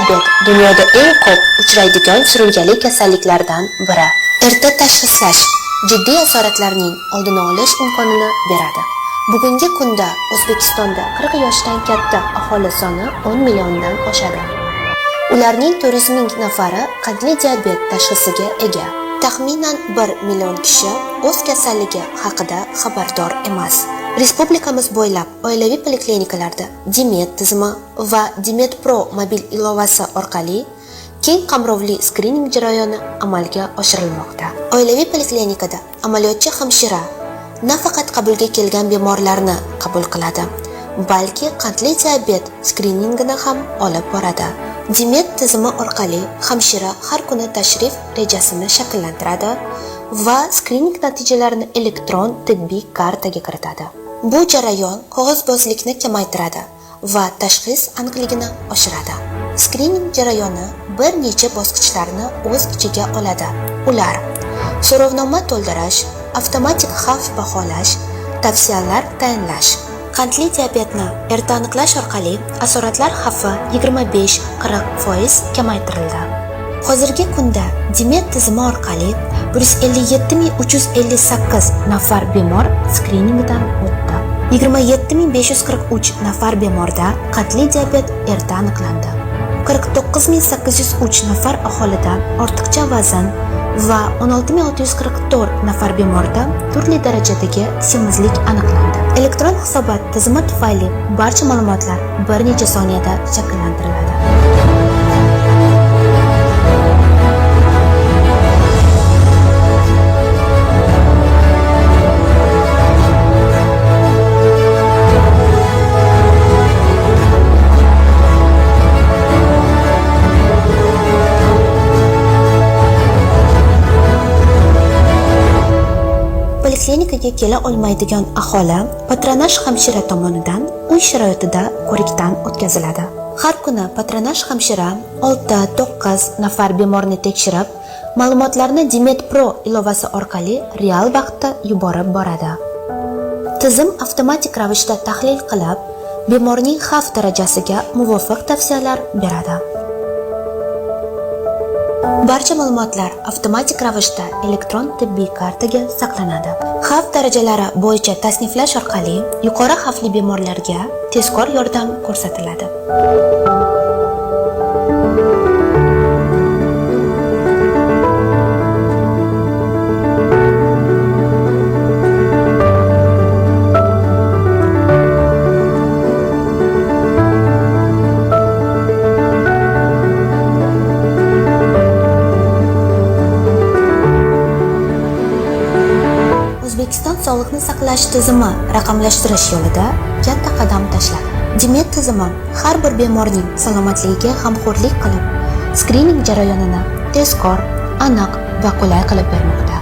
diabet dunyoda eng ko'p uchraydigan surunkali kasalliklardan biri. Erta tashxislash jiddiy asoratlarning oldini olish imkonini beradi. Bugungi kunda O'zbekistonda 40 yoshdan katta aholi soni 10 milliondan oshadi. Ularning 400 ming nafari qandli diabet tashxisiga ega. Taxminan 1 million kishi o'z kasalligi haqida xabardor emas. Respublikamiz bo'ylab oilaviy poliklinikalarda Dimet tizimi va Dimet Pro mobil ilovasi orqali keng qamrovli skrining jarayoni amalga oshirilmoqda. Oilaviy poliklinikada amaliyotchi hamshira nafaqat qabulga kelgan bemorlarni qabul qiladi, balki qandli diabet skriningini ham olib boradi. Dimet tizimi orqali hamshira har kuni tashrif rejasini shakllantiradi va skrining natijalarini elektron tibbiy kartaga kiritadi. Bu jarayon qog'ozbozlikni kamaytiradi va tashxis aniqligini oshiradi. Skrining jarayoni bir necha bosqichlarni o'z ichiga oladi. Ular: so'rovnoma to'ldirish, avtomatik xavf baholash, tavsiyalar tayinlash. Qandli diabetni erta aniqlash orqali asoratlar xavfi 25-40% kamaytirildi. Hozirgi kunda Dimet tizimi orqali 157.358 nafar bemor skriningdan o'tdi. 27.543 nafar bemorda qandli diabet erta aniqlandi. 49.803 nafar aholida ortiqcha vazn va 16.644 nafar bemorda turli darajadagi semizlik aniqlandi. Elektron hisobot tizimi tufayli barcha ma'lumotlar bir necha soniyada shakllantiriladi. Poliklinikaga kela olmaydigan aholi patronaj hamshira tomonidan uy sharoitida ko'rikdan o'tkaziladi. Har kuni patronaj hamshira 6-9 nafar bemorni tekshirib, ma'lumotlarni Dimet Pro ilovasi orqali real vaqtda yuborib boradi. Tizim avtomatik ravishda tahlil qilib, bemorning xavf darajasiga muvofiq tavsiyalar beradi. Barcha ma'lumotlar avtomatik ravishda elektron tibbiy kartaga saqlanadi. Xavf darajalari bo'yicha tasniflash orqali yuqori xavfli bemorlarga tezkor yordam ko'rsatiladi. O'zbekiston sog'liqni saqlash tizimi raqamlashtirish yo'lida katta qadam tashladi. Dimet tizimi har bir bemorning salomatligiga g'amxo'rlik qilib, skrining jarayonini tezkor, aniq va qulay qilib bermoqda.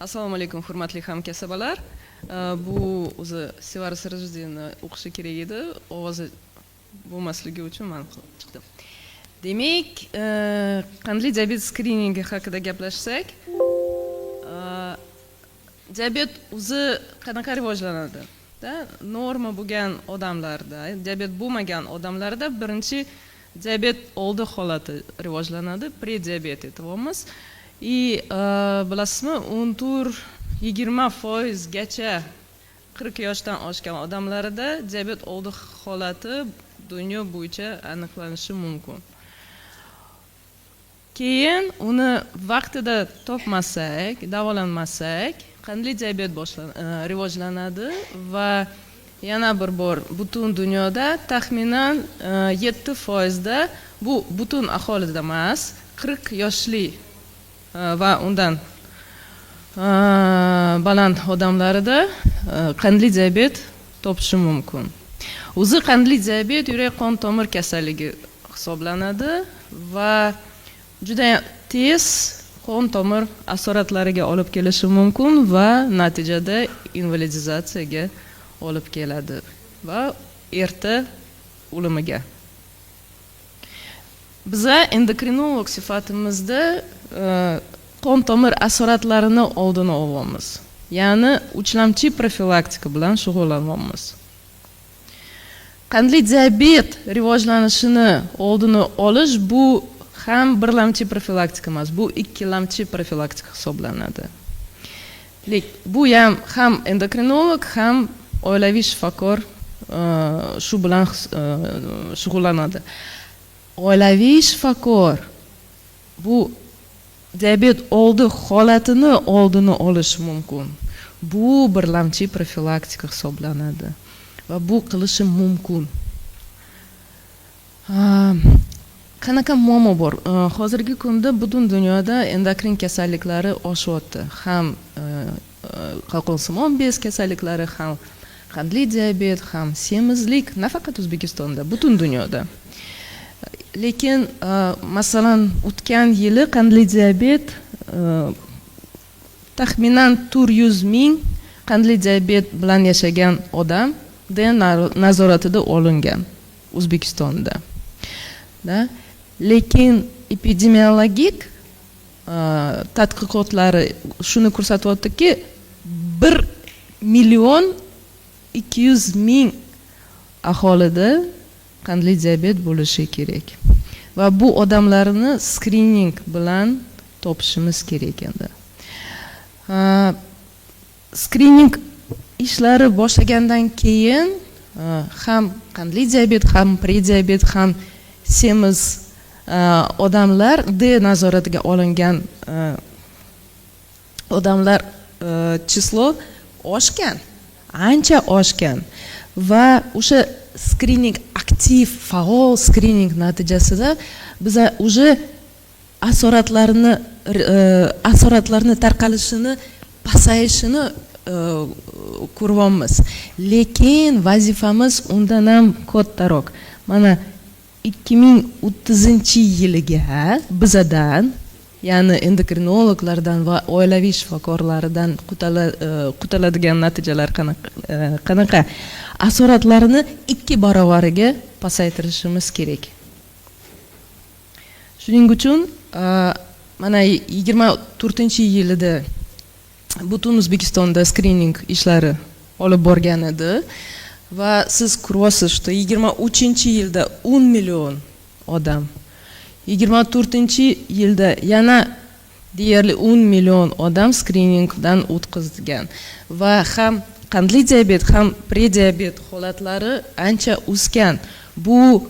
Assalomu alaykum, hurmatli hamkasbalar. Bu o'zi Sevara Sirajiddinni o'qishi kerak edi, ovozi bo'lmasligi uchun men chiqdim. Demak, qandli diabet skriningi haqida gaplashsak, diabet o'zi qanaqa rivojlanadi? Norma bo'lgan odamlarda, diabet bo'lmagan odamlarda birinchi diabet oldi holati rivojlanadi, prediabet aytamiz. Bilasizmi, 14-20% gacha 40 yoshdan oshgan odamlarda diabet oldi holati dunyo bo'yicha aniqlanishi mumkin. Keyin uni vaqtida topmasak, davolanmasak, qandli diabet rivojlanadi va yana bir bor butun dunyoda taxminan 7% da, bu butun aholida emas, 40 yoshli va undan baland odamlarda qandli diabet topishi mumkin. O'zi qandli diabet yurak qon tomir kasalligi hisoblanadi va juda tez qon tomir asoratlariga olib kelishi mumkin va natijada invalidizatsiyaga olib keladi va erta o'limiga. Biza endokrinolog sifatimizda qon tomir asoratlarini oldini olamiz. Ya'ni uchlamchi profilaktika bilan shug'ullanamiz. Qandli diabet rivojlanishini oldini olish bu ham birlamchi profilaktika emas, bu ikkilamchi profilaktika hisoblanadi. Bu ham endokrinolog, ham oilaviy shifokor shu bilan shug'ullanadi. Oilaviy shifokor bu diabet oldi holatini oldini olishi mumkin. Bu birlamchi profilaktika hisoblanadi va bu qilishi mumkin. Qanaqa muammo bor? Hozirgi kunda butun dunyoda endokrin kasalliklari oshyapti. Ham qalqonsimon bez kasalliklari, ham qandli diabet, ham semizlik, nafaqat O'zbekistonda, butun dunyoda. Lekin masalan o'tgan yili qandli diabet taxminan 400 ming qandli diabet bilan yashagan odam nazoratida olingan O'zbekistonda. Lekin epidemiologik tadqiqotlari shuni ko'rsatyaptiki, 1,2 million aholida qandli diabet bo'lishi kerak. Va bu odamlarni skrining bilan topishimiz kerak endi. Skrining ishlari boshlagandan keyin ham qandli diabet, ham prediabet, ham semiz odamlar nazoratiga olingan odamlar chislo oshgan, ancha oshgan va o'sha skrining aktiv, faol skrining natijasida biz уже asoratlarni tarqalishini, pasayishini ko'ryapmiz. Lekin vazifamiz undan ham kattaroq. Mana 2030-yilga bizadan, ya'ni endokrinologlardan va oilaviy shifokorlardan kutiladigan natijalar qanaqa? Asoratlarni 2 baravariga pasaytirishimiz kerak. Shuning uchun mana 24-yilida butun O'zbekistonda skrining ishlari olib borgan edi va siz ko'ryapsiz, что 23-yilda 10 million odam, 24-yilda yana deyarli 10 million odam skriningdan o'tkazilgan va ham qandli diabet, ham prediabet holatlari ancha o'sgan. Bu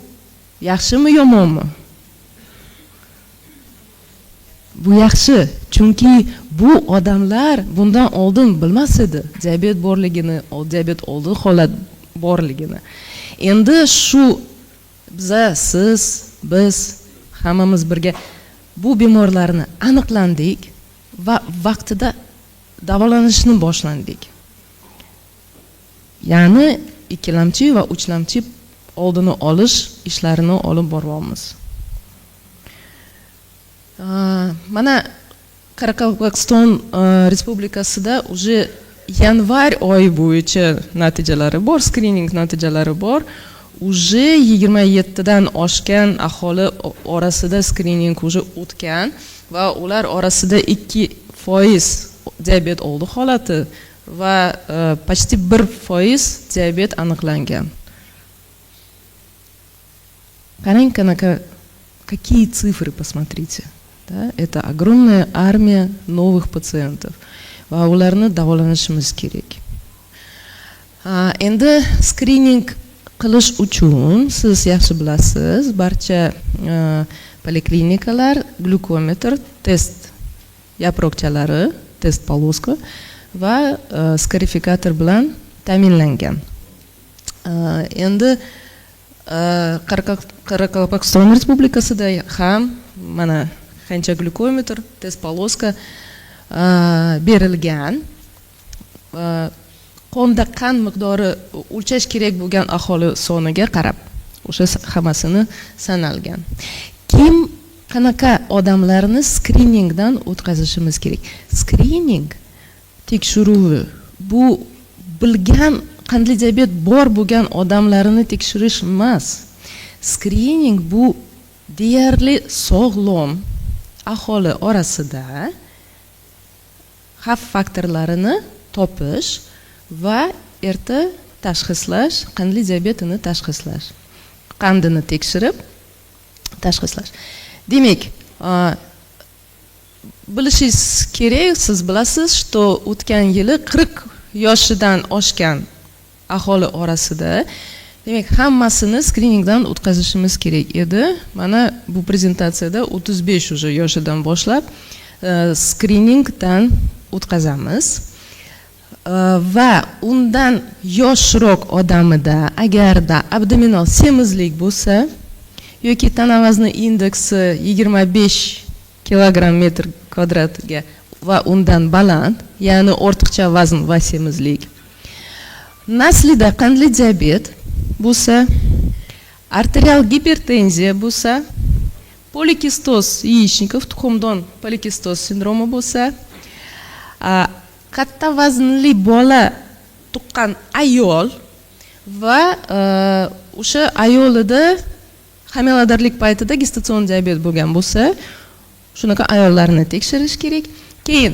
yaxshimi, yomonmi? Bu yaxshi, chunki bu odamlar bundan oldin bilmas edi diabet borligini, diabet oldi holat borligini. Endi shu biz hammamiz birga bu bemorlarni aniqlandik va vaqtida davolanishni boshlandik. Ya'ni ikkilamchi va uchlamchi oldini olish ishlarini olib boryapmiz. Mana Qoraqalpog'iston Respublikasida уже yanvar oyi bo'yicha natijalari bor, skrining natijalari bor. Уже 27 dan oshgan aholi orasida skrining уже o'tgan va ular orasida 2% diabet oldi holati va почти 1% diabet aniqlangan. Qarang, какие цифры, посмотрите. Да? Это огромная армия новых пациентов. Va ularni davolanishimiz kerak. Endi skrining qilish uchun siz yaxshi bilasiz, barcha poliklinikalar glukometr test yaproqchalari, test poloska va skarifikator bilan ta'minlangan. Endi Qoraqalpog'iston Respublikasida ham mana qancha glukometr, test poloska berilgan. Qonda qand miqdori o'lchash kerak bo'lgan aholi soniga qarab o'sha hammasini sanalgan. Kim qanaqa odamlarni skriningdan o'tkazishimiz kerak? Skrining tekshiruvi bu bilgan qandli diabet bor bo'lgan odamlarni tekshirish emas. Skrining bu deyarli sog'lom aholi orasida xavf faktorlarini topish va erta tashxislash, qandli diabetini tashxislash, qandini tekshirib tashxislash. Demak, bilishingiz kerak, siz bilasiz, что o'tgan yili 40 yoshidan oshgan aholi orasida demak hammasini skriningdan o'tkazishimiz kerak edi. Mana bu prezentatsiyada 35 уже yoshidan boshlab skriningdan o'tkazamiz. Va undan yoshroq odamida agarda abdominal semizlik bo'lsa yoki tana vazni indeksi 25 kilogramm metr kvadratga va undan baland, ya'ni ortiqcha vazn va semizlik, naslida qandli diabet bo'lsa, arterial gipertenziya bo'lsa, polikistoz яичников, tuxumdon polikistoz sindromi bo'lsa, katta vaznli bola tuqqan ayol va o'sha ayolida homiladorlik paytida gestatsion diabet bo'lgan bo'lsa, shunaqa ayollarni tekshirish kerak. Keyin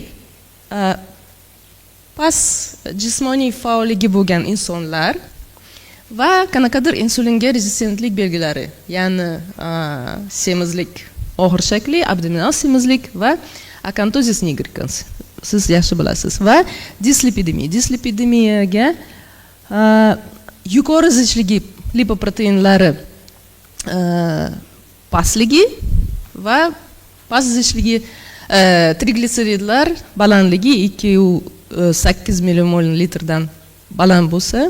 past jismoniy faolligi bo'lgan insonlar va qanaqadir insulinga rezistentlik belgilari, ya'ni semizlik og'ir shakli, abdominal semizlik va akantozis nigricans. Siz yaxshi bilasiz. Va dislipidemiya. Dislipidemiyaga yuqori zichligi lipoproteinlari pastligi va past zichligi triglitseridlar balandligi 2,8 millimol litrdan baland bo'lsa,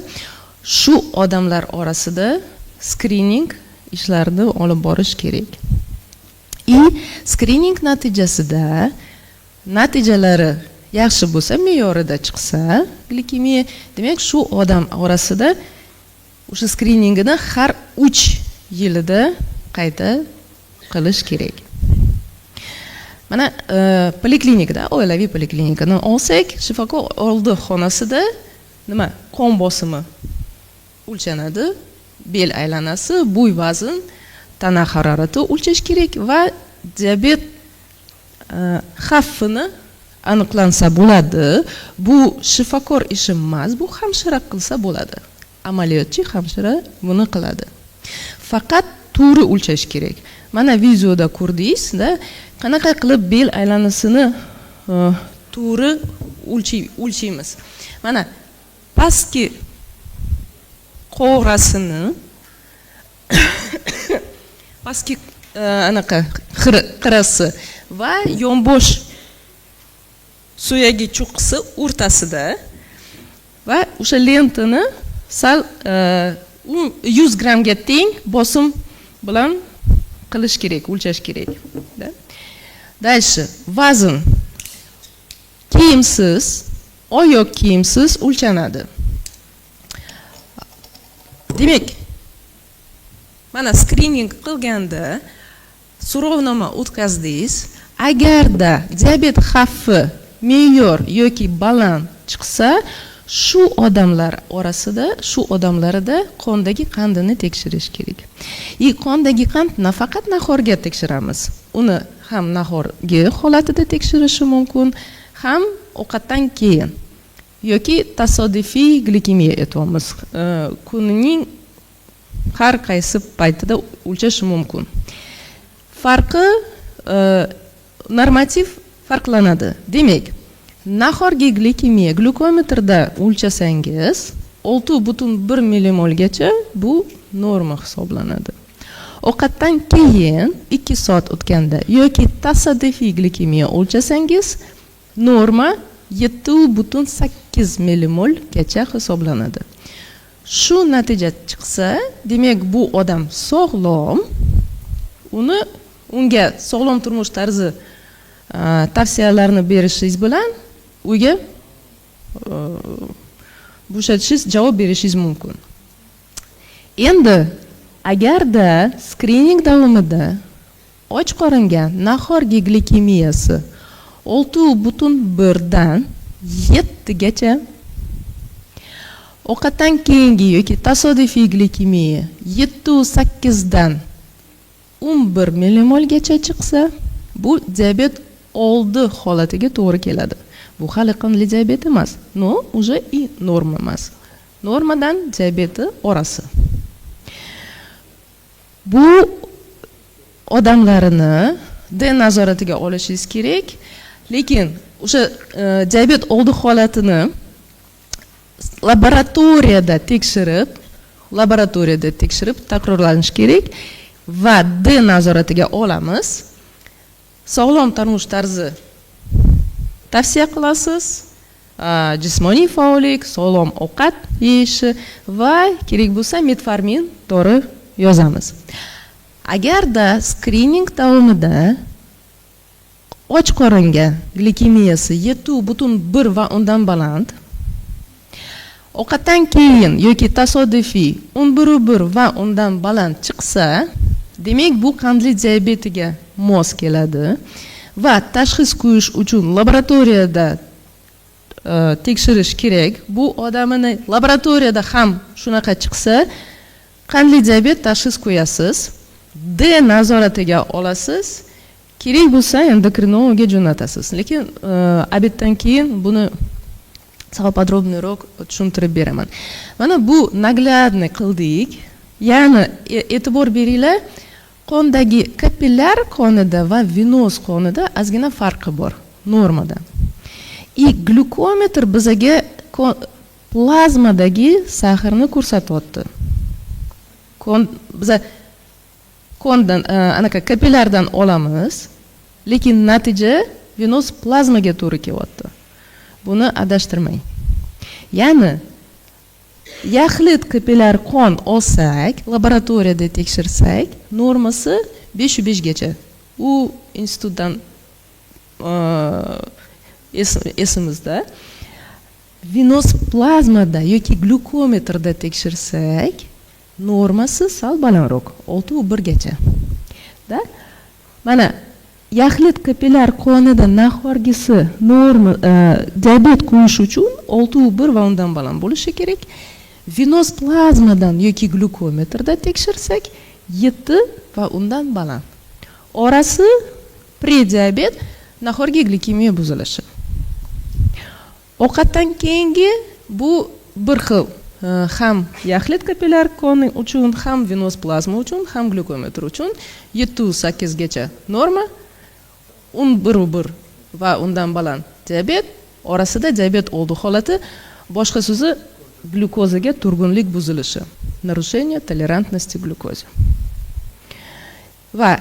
shu odamlar orasida skrining ishlarini olib borish kerak. Skrining natijasida natijalari yaxshi bo'lsa, me'yorida chiqsa, glikemiya, demak shu odam orasida o'sha skriningini har 3 yilida qayta qilish kerak. Mana poliklinikada, oilaviy poliklinikani olsak, shifokor oldi xonasida nima? Qon bosimi o'lchanadi, bel aylanasi, bo'y vazn, tana harorati o'lchash kerak va diabet xavfini aniqlansa bo'ladi. Bu shifokor ishi emas, bu hamshira qilsa bo'ladi. Amaliyotchi hamshira buni qiladi. Faqat to'g'ri o'lchash kerak. Mana videoda ko'rdingiz-da, qanaqa qilib bel aylanasini to'g'ri o'lchaymiz. Mana pastki qo'rasini pastki anaqa qirasi va yonbosh suyagi cho'qqisi o'rtasida va o'sha lentani sal 100 grammga teng bosim bilan qilish kerak, o'lchash kerak. Dальше vazn kiyimsiz, oyoq kiyimsiz o'lchanadi. Demak, mana skrining qilganda so'rovnoma o'tkazdingiz, agarda diabet xavfi me'yor yoki baland chiqsa, shu odamlar orasida, shu odamlarda qondagi qandini tekshirish kerak. Qondagi qand nafaqat nahorga tekshiramiz. Uni ham nahorgi holatida tekshirishi mumkin, ham ovqatdan keyin yoki tasodifiy glikemiya aytamiz. Kunining har qaysi paytida o'lchash mumkin. Farqi normativ farqlanadi. Demak, nahorgi glikemiya glukometrda o'lchasangiz 6,1 millimolgacha bu norma hisoblanadi. Ovqatdan keyin 2 soat o'tganda yoki tasodifiy glikemiya o'lchasangiz norma 7,8 millimolgacha hisoblanadi. Shu natija chiqsa, demak bu odam sog'lom, unga sog'lom turmush tarzi tavsiyalarini berishingiz bilan uyga bo'shatishingiz, javob berishingiz mumkin. Endi agarda skrining davomida och qoringa nahorgi glikemiyasi 6,1 dan 7 gacha, ovqatdan keyingi yoki tasodifiy glikemiya 7,8 dan 11 millimolgacha chiqsa, bu diabet oldi holatiga to'g'ri keladi. Bu hali qandli diabet emas. No, уже и norma emas. Normadan diabeti orasi. Bu odamlarni D nazoratiga olishingiz kerak, lekin o'sha diabet oldi holatini laboratoriyada tekshirib takrorlanish kerak va D nazoratiga olamiz. Sog'lom turmush tarzi tavsiya qilasiz, jismoniy faollik, sog'lom ovqat yeyishi va kerak bo'lsa metformin dori yozamiz. Agarda skrining davomida och qoringa glikemiyasi 7,1 va undan baland, ovqatdan keyin yoki tasodifiy 11,1 va undan baland chiqsa, demak bu qandli diabetiga mos keladi va tashxis qo'yish uchun laboratoriyada tekshirish kerak. Bu odamni laboratoriyada ham shunaqa chiqsa, qandli diabet tashxis qo'yasiz, D nazoratiga olasiz, kerak bo'lsa endokrinologga jo'natasiz. Lekin obeddan keyin buni sal podrobniyroq tushuntirib beraman. Mana bu naglядный qildik. Ya'ni e'tibor beringlar, qondagi kapillyar qonida va venoz qonida ozgina farqi bor normadan. Glukometr bizaga plazmadagi saharni ko'rsatyapti. Biza qondan anaqa kapillyardan olamiz, lekin natija venoz plazmaga to'g'ri kelyapti. Buni adashtirmang. Ya'ni yaxlit kapillyar qon olsak, laboratoriyada tekshirsak, normasi 5,5 gacha. U institutdan esimizda. Venoz plazmada yoki glukometrda tekshirsak, normasi sal balandroq, 6,1 gacha. Da? Mana yaxlit kapillyar qonida nahorgisi norma diabet qo'yish uchun 6,1 va undan baland bo'lishi kerak. Venoz plazmadan yoki glukometrda tekshirsak 7 va undan baland. Orasi prediabet, nahorgi glikemiya buzilishi. Ovqatdan keyingi bu bir xil, ham yaxlit kapillyar qoni uchun, ham venoz plazma uchun, ham glukometr uchun 7,8 gacha norma, 11,1 va undan baland diabet, orasida diabet oldi holati, boshqa so'zi glyukozaga turg'unlik buzilishi, нарушение толерантности glyukoze. Va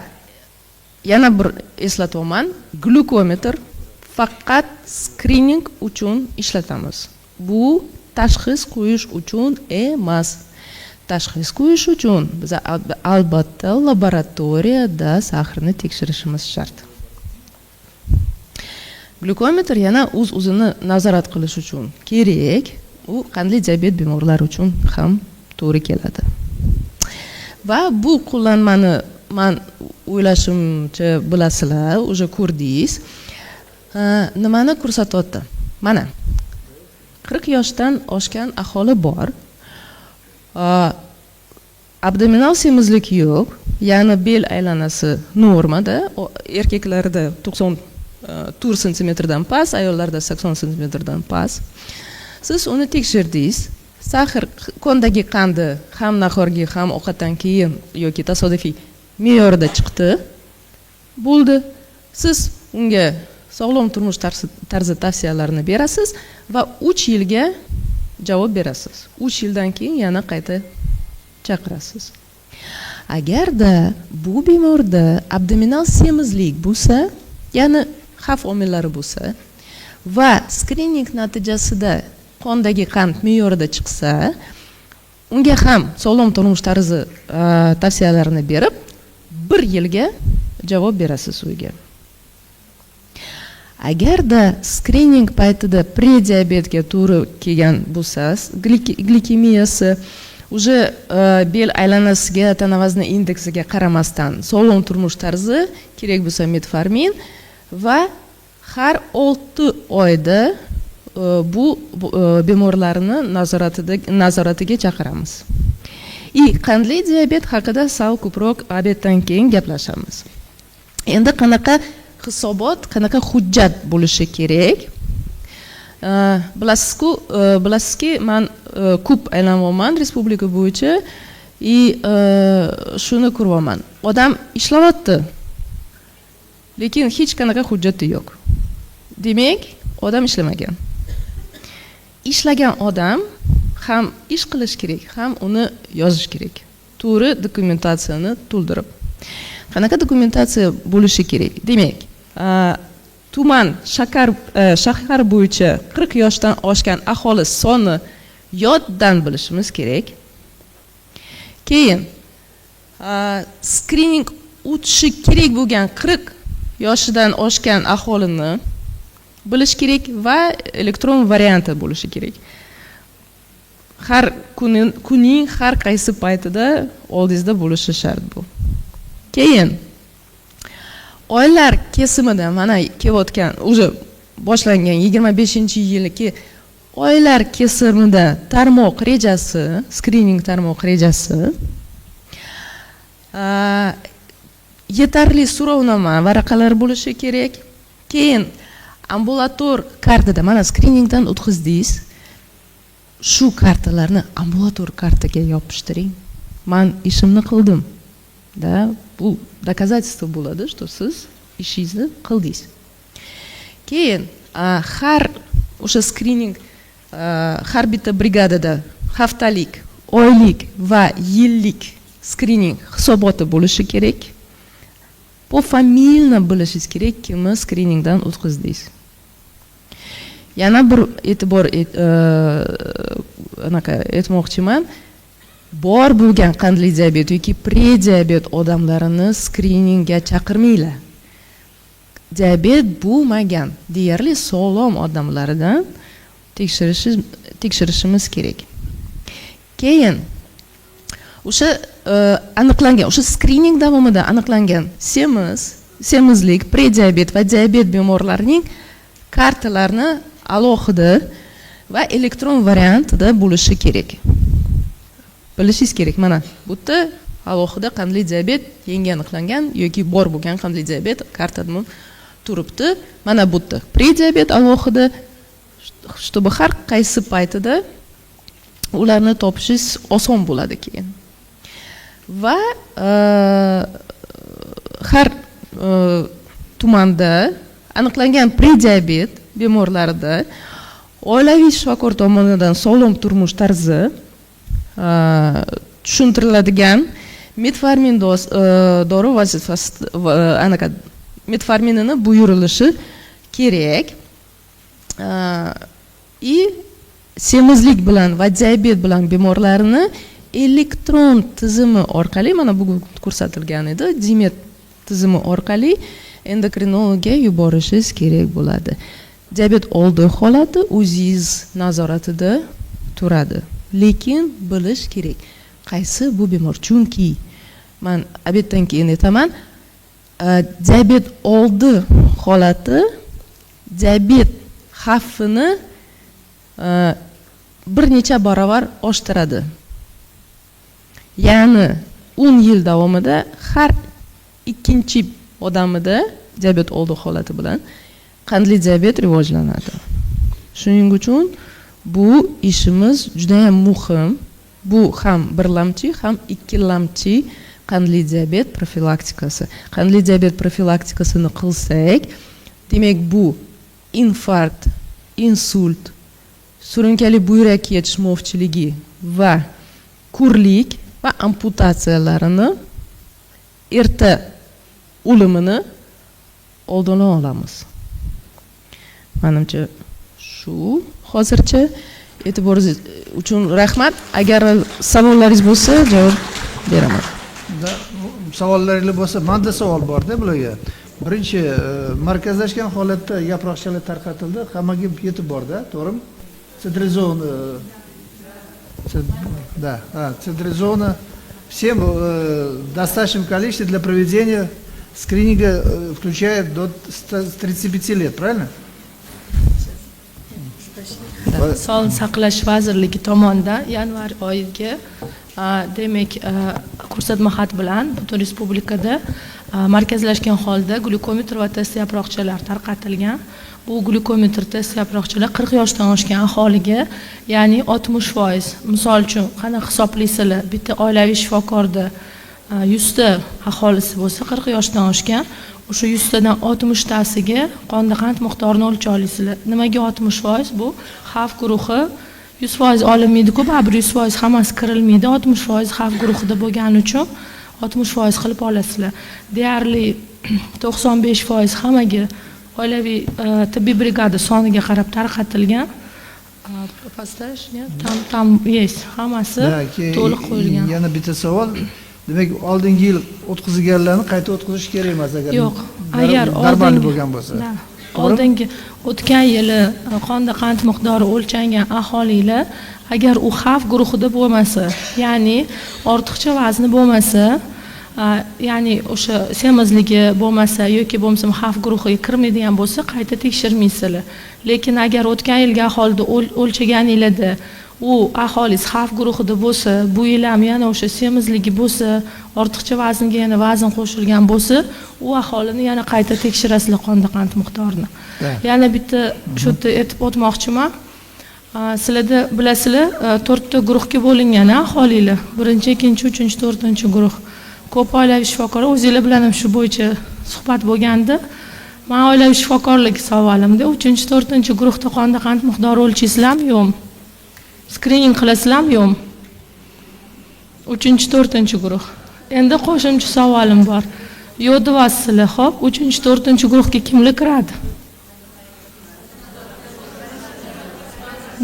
yana bir eslatoman, glukometr faqat skrining uchun ishlatamiz. Bu tashxis qo'yish uchun emas. Tashxis qo'yish uchun biz albatta laboratoriyada saharni tekshirishimiz shart. Glukometr yana o'zini nazorat qilish uchun kerak. U qandli diabet bemorlari uchun ham to'g'ri keladi. Va bu qo'llanmani men o'ylashimcha bilasizlar, уже ko'rdingiz. Nimani ko'rsatyapti? Mana 40 yoshdan oshgan aholi bor. Abdominal semizlik yo'q, ya'ni bel aylanasi normada, erkaklarda 94 cm-dan past, ayollarda 80 cm-dan past. Siz uni tekshirdingiz. Sahar qondagi qandi ham nahorgi ham ovqatdan keyin yoki tasodifiy me'yorida chiqdi. Bo'ldi. Siz unga sog'lom turmush tarzi tavsiyalarini berasiz va 3 yilga javob berasiz. 3 yildan keyin yana qayta chaqirasiz. Agarda bu bemorda abdominal semizlik bo'lsa, ya'ni xavf omillari bo'lsa va skrining natijasida qondagi qand me'yorida chiqsa, unga ham sog'lom turmush tarzi tavsiyalarini berib, 1 yilga javob berasiz uyga. Agarda skrining paytida prediabetga to'g'ri kelgan bo'lsa, glikemiyasi уже bel aylanasiga, tana vazni indeksiga qaramasdan sog'lom turmush tarzi kerak bo'lsa metformin va har 6 oyda bu bemorlarni nazoratiga chaqiramiz. Qandli diabet haqida sal ko'proq obeddan keyin gaplashamiz. Endi qanaqa hisobot, qanaqa hujjat bo'lishi kerak? Bilasizki, men ko'p aylanayapman respublika bo'yicha shuni ko'ryapman. Odam ishlayapti, lekin hech qanaqa hujjati yo'q. Demak, odam ishlamagan. Ishlagan odam ham ish qilish kerak, ham uni yozish kerak. To'g'ri dokumentatsiyani to'ldirib. Qanaqa dokumentatsiya bo'lishi kerak? Demak, tuman shahar bo'yicha 40 yoshdan oshgan aholi soni yoddan bilishimiz kerak. Keyin skrining o'tishi kerak bo'lgan 40 yoshidan oshgan aholini bilish kerak va elektron varianti bo'lishi kerak. Har kunning har qaysi paytida oldingizda bo'lishi shart bu. Keyin oylar kesimida mana kelayotgan, уже boshlangan 25-yilki oylar kesimida tarmoq rejasi, skrining tarmoq rejasi, yetarli so'rovnoma varaqalari bo'lishi kerak. Keyin ambulator kartada mana skriningdan o'tkazdingiz. Shu kartalarni ambulator kartaga yopishtiring. Men ishimni qildim. Bu доказательство bo'ladi, что siz ishingizni qildingiz. Keyin har o'sha skrining har bitta brigadada haftalik, oylik va yillik skrining hisoboti bo'lishi kerak. Pofamilni bilishingiz kerak, kimni skriningdan o'tkazdingiz. Yana bir e'tibor etmoqchiman. Bor bo'lgan qandli diabet yoki prediabet odamlarini skriningga chaqirmanglar. Diabet bo'lmagan, deyarli sog'lom odamlardan tekshirishimiz kerak. Keyin o'sha aniqlangan, o'sha skrining davomida aniqlangan semizlik, prediabet va diabet bemorlarining kartalarini alohida va elektron variantida bo'lishi kerak. Bilishingiz kerak. Mana bu yerda alohida qandli diabet yangi aniqlangan yoki bor bo'lgan qandli diabet kartada turibdi. Mana bu yerda prediabet alohida, чтобы har qaysi paytida ularni topishingiz oson bo'ladi keyin. Va har tumanda aniqlangan prediabet bemorlarida oilaviy shifokor tomonidan sog'lom turmush tarzi tushuntiriladigan metformin dori vazifasi metforminini buyurilishi kerak. Semizlik bilan va diabet bilan bemorlarni elektron tizimi orqali, mana bugun ko'rsatilgan edi, Dimet tizimi orqali endokrinologga yuborishingiz kerak bo'ladi. Diabet oldi holati o'zingiz nazoratida turadi. Lekin bilish kerak, qaysi bu bemor. Chunki men obeddan keyin aytaman, diabet oldi holati diabet xavfini bir necha barobar oshtiradi. Ya'ni 10 yil davomida har ikkinchi odamida diabet oldi holati bilan qandli diabet rivojlanadi. Shuning uchun bu ishimiz juda ham muhim. Bu ham birlamchi, ham ikkilamchi qandli diabet profilaktikasi. Qandli diabet profilaktikasini qilsak, demak bu infarkt, insult, surunkali buyrak yetishmovchiligi va kurlik va amputatsiyalarini, erta o'limini oldini olamiz. Menimcha shu hozircha. E'tiboringiz uchun rahmat. Agar savollaringiz bo'lsa, javob beraman. Savollaringiz bo'lsa, menda savol bor-da bularga. Birinchi, markazlashgan holatda yaproqchalar tarqatildi, hammaga yetib borda, to'g'rimi? Cetrizon Да, централизованно. Всем достаточном количестве для проведения скрининга включая до 35 лет, правильно? Sog'liqni saqlash vazirligi tomonidan yanvar oyiga demak ko'rsatma xat bilan butun respublikada markazlashgan holda glyukometr va test yaproqchalar tarqatilgan. Bu glyukometr test yaproqchalar 40 yoshdan oshgan aholiga, ya'ni 60%. Misol uchun, qanaqa hisoblaysizlar? Bitta oilaviy shifokorda 100 ta aholisi bo'lsa 40 yoshdan oshgan, o'sha 100 tadan 60 tasiga qonda qand miqdorini o'lcha olasizlar. Nimaga 60%? Bu xavf guruhi 100% olinmaydi-ku, baribir 100% hammasi kirilmaydi. 60% xavf guruhida bo'lgani uchun 60% qilib olasizlar. Deyarli 95% hammaga oilaviy tibbiy brigada soniga qarab tarqatilgan. Tam есть, hammasi to'liq qo'yilgan. Yana bitta savol. Demak, oldingi yil o'tkazilganlarni qayta o'tkazish kerak emas agar yo'q, agar normalniy bo'lgan bo'lsa. Oldingi o'tgan yili qonda qand miqdori o'lchangan aholilar agar u xavf guruhida bo'lmasa, ya'ni ortiqcha vazni bo'lmasa, ya'ni o'sha semizligi bo'lmasa yoki bo'lmasam xavf guruhiga kirmaydigan bo'lsa, qayta tekshirmaysizlar. Lekin agar o'tgan yilgi aholida o'lchaganinglarda u aholingiz xavf guruhida bo'lsa, bu yil ham yana o'sha semizligi bo'lsa, ortiqcha vaznga yana vazn qo'shilgan bo'lsa, u aholini yana qayta tekshirasizlar qonda qand miqdorini. Yana bitta shu yerda aytib o'tmoqchiman. Sizlarda bilasizlar, 4 ta guruhga bo'lingan aholilar. 1-chi, 2-chi, 3-chi, 4-chi guruh. Ko'p oilaviy shifokorlar o'zingizlar bilan ham shu bo'yicha suhbat bo'lganda, men oilaviy shifokorlik savolimda 3-chi, 4-chi guruhda qonda qand miqdori o'lchaysizlarmi, yo'qmi? Screening qilasizlarmi, yo'qmi? 3-chi, 4-chi guruh. Endi qo'shimcha savolim bor. Yo'q deyapsizlar, xo'p, 3-chi, 4-chi guruhga kimlar kiradi?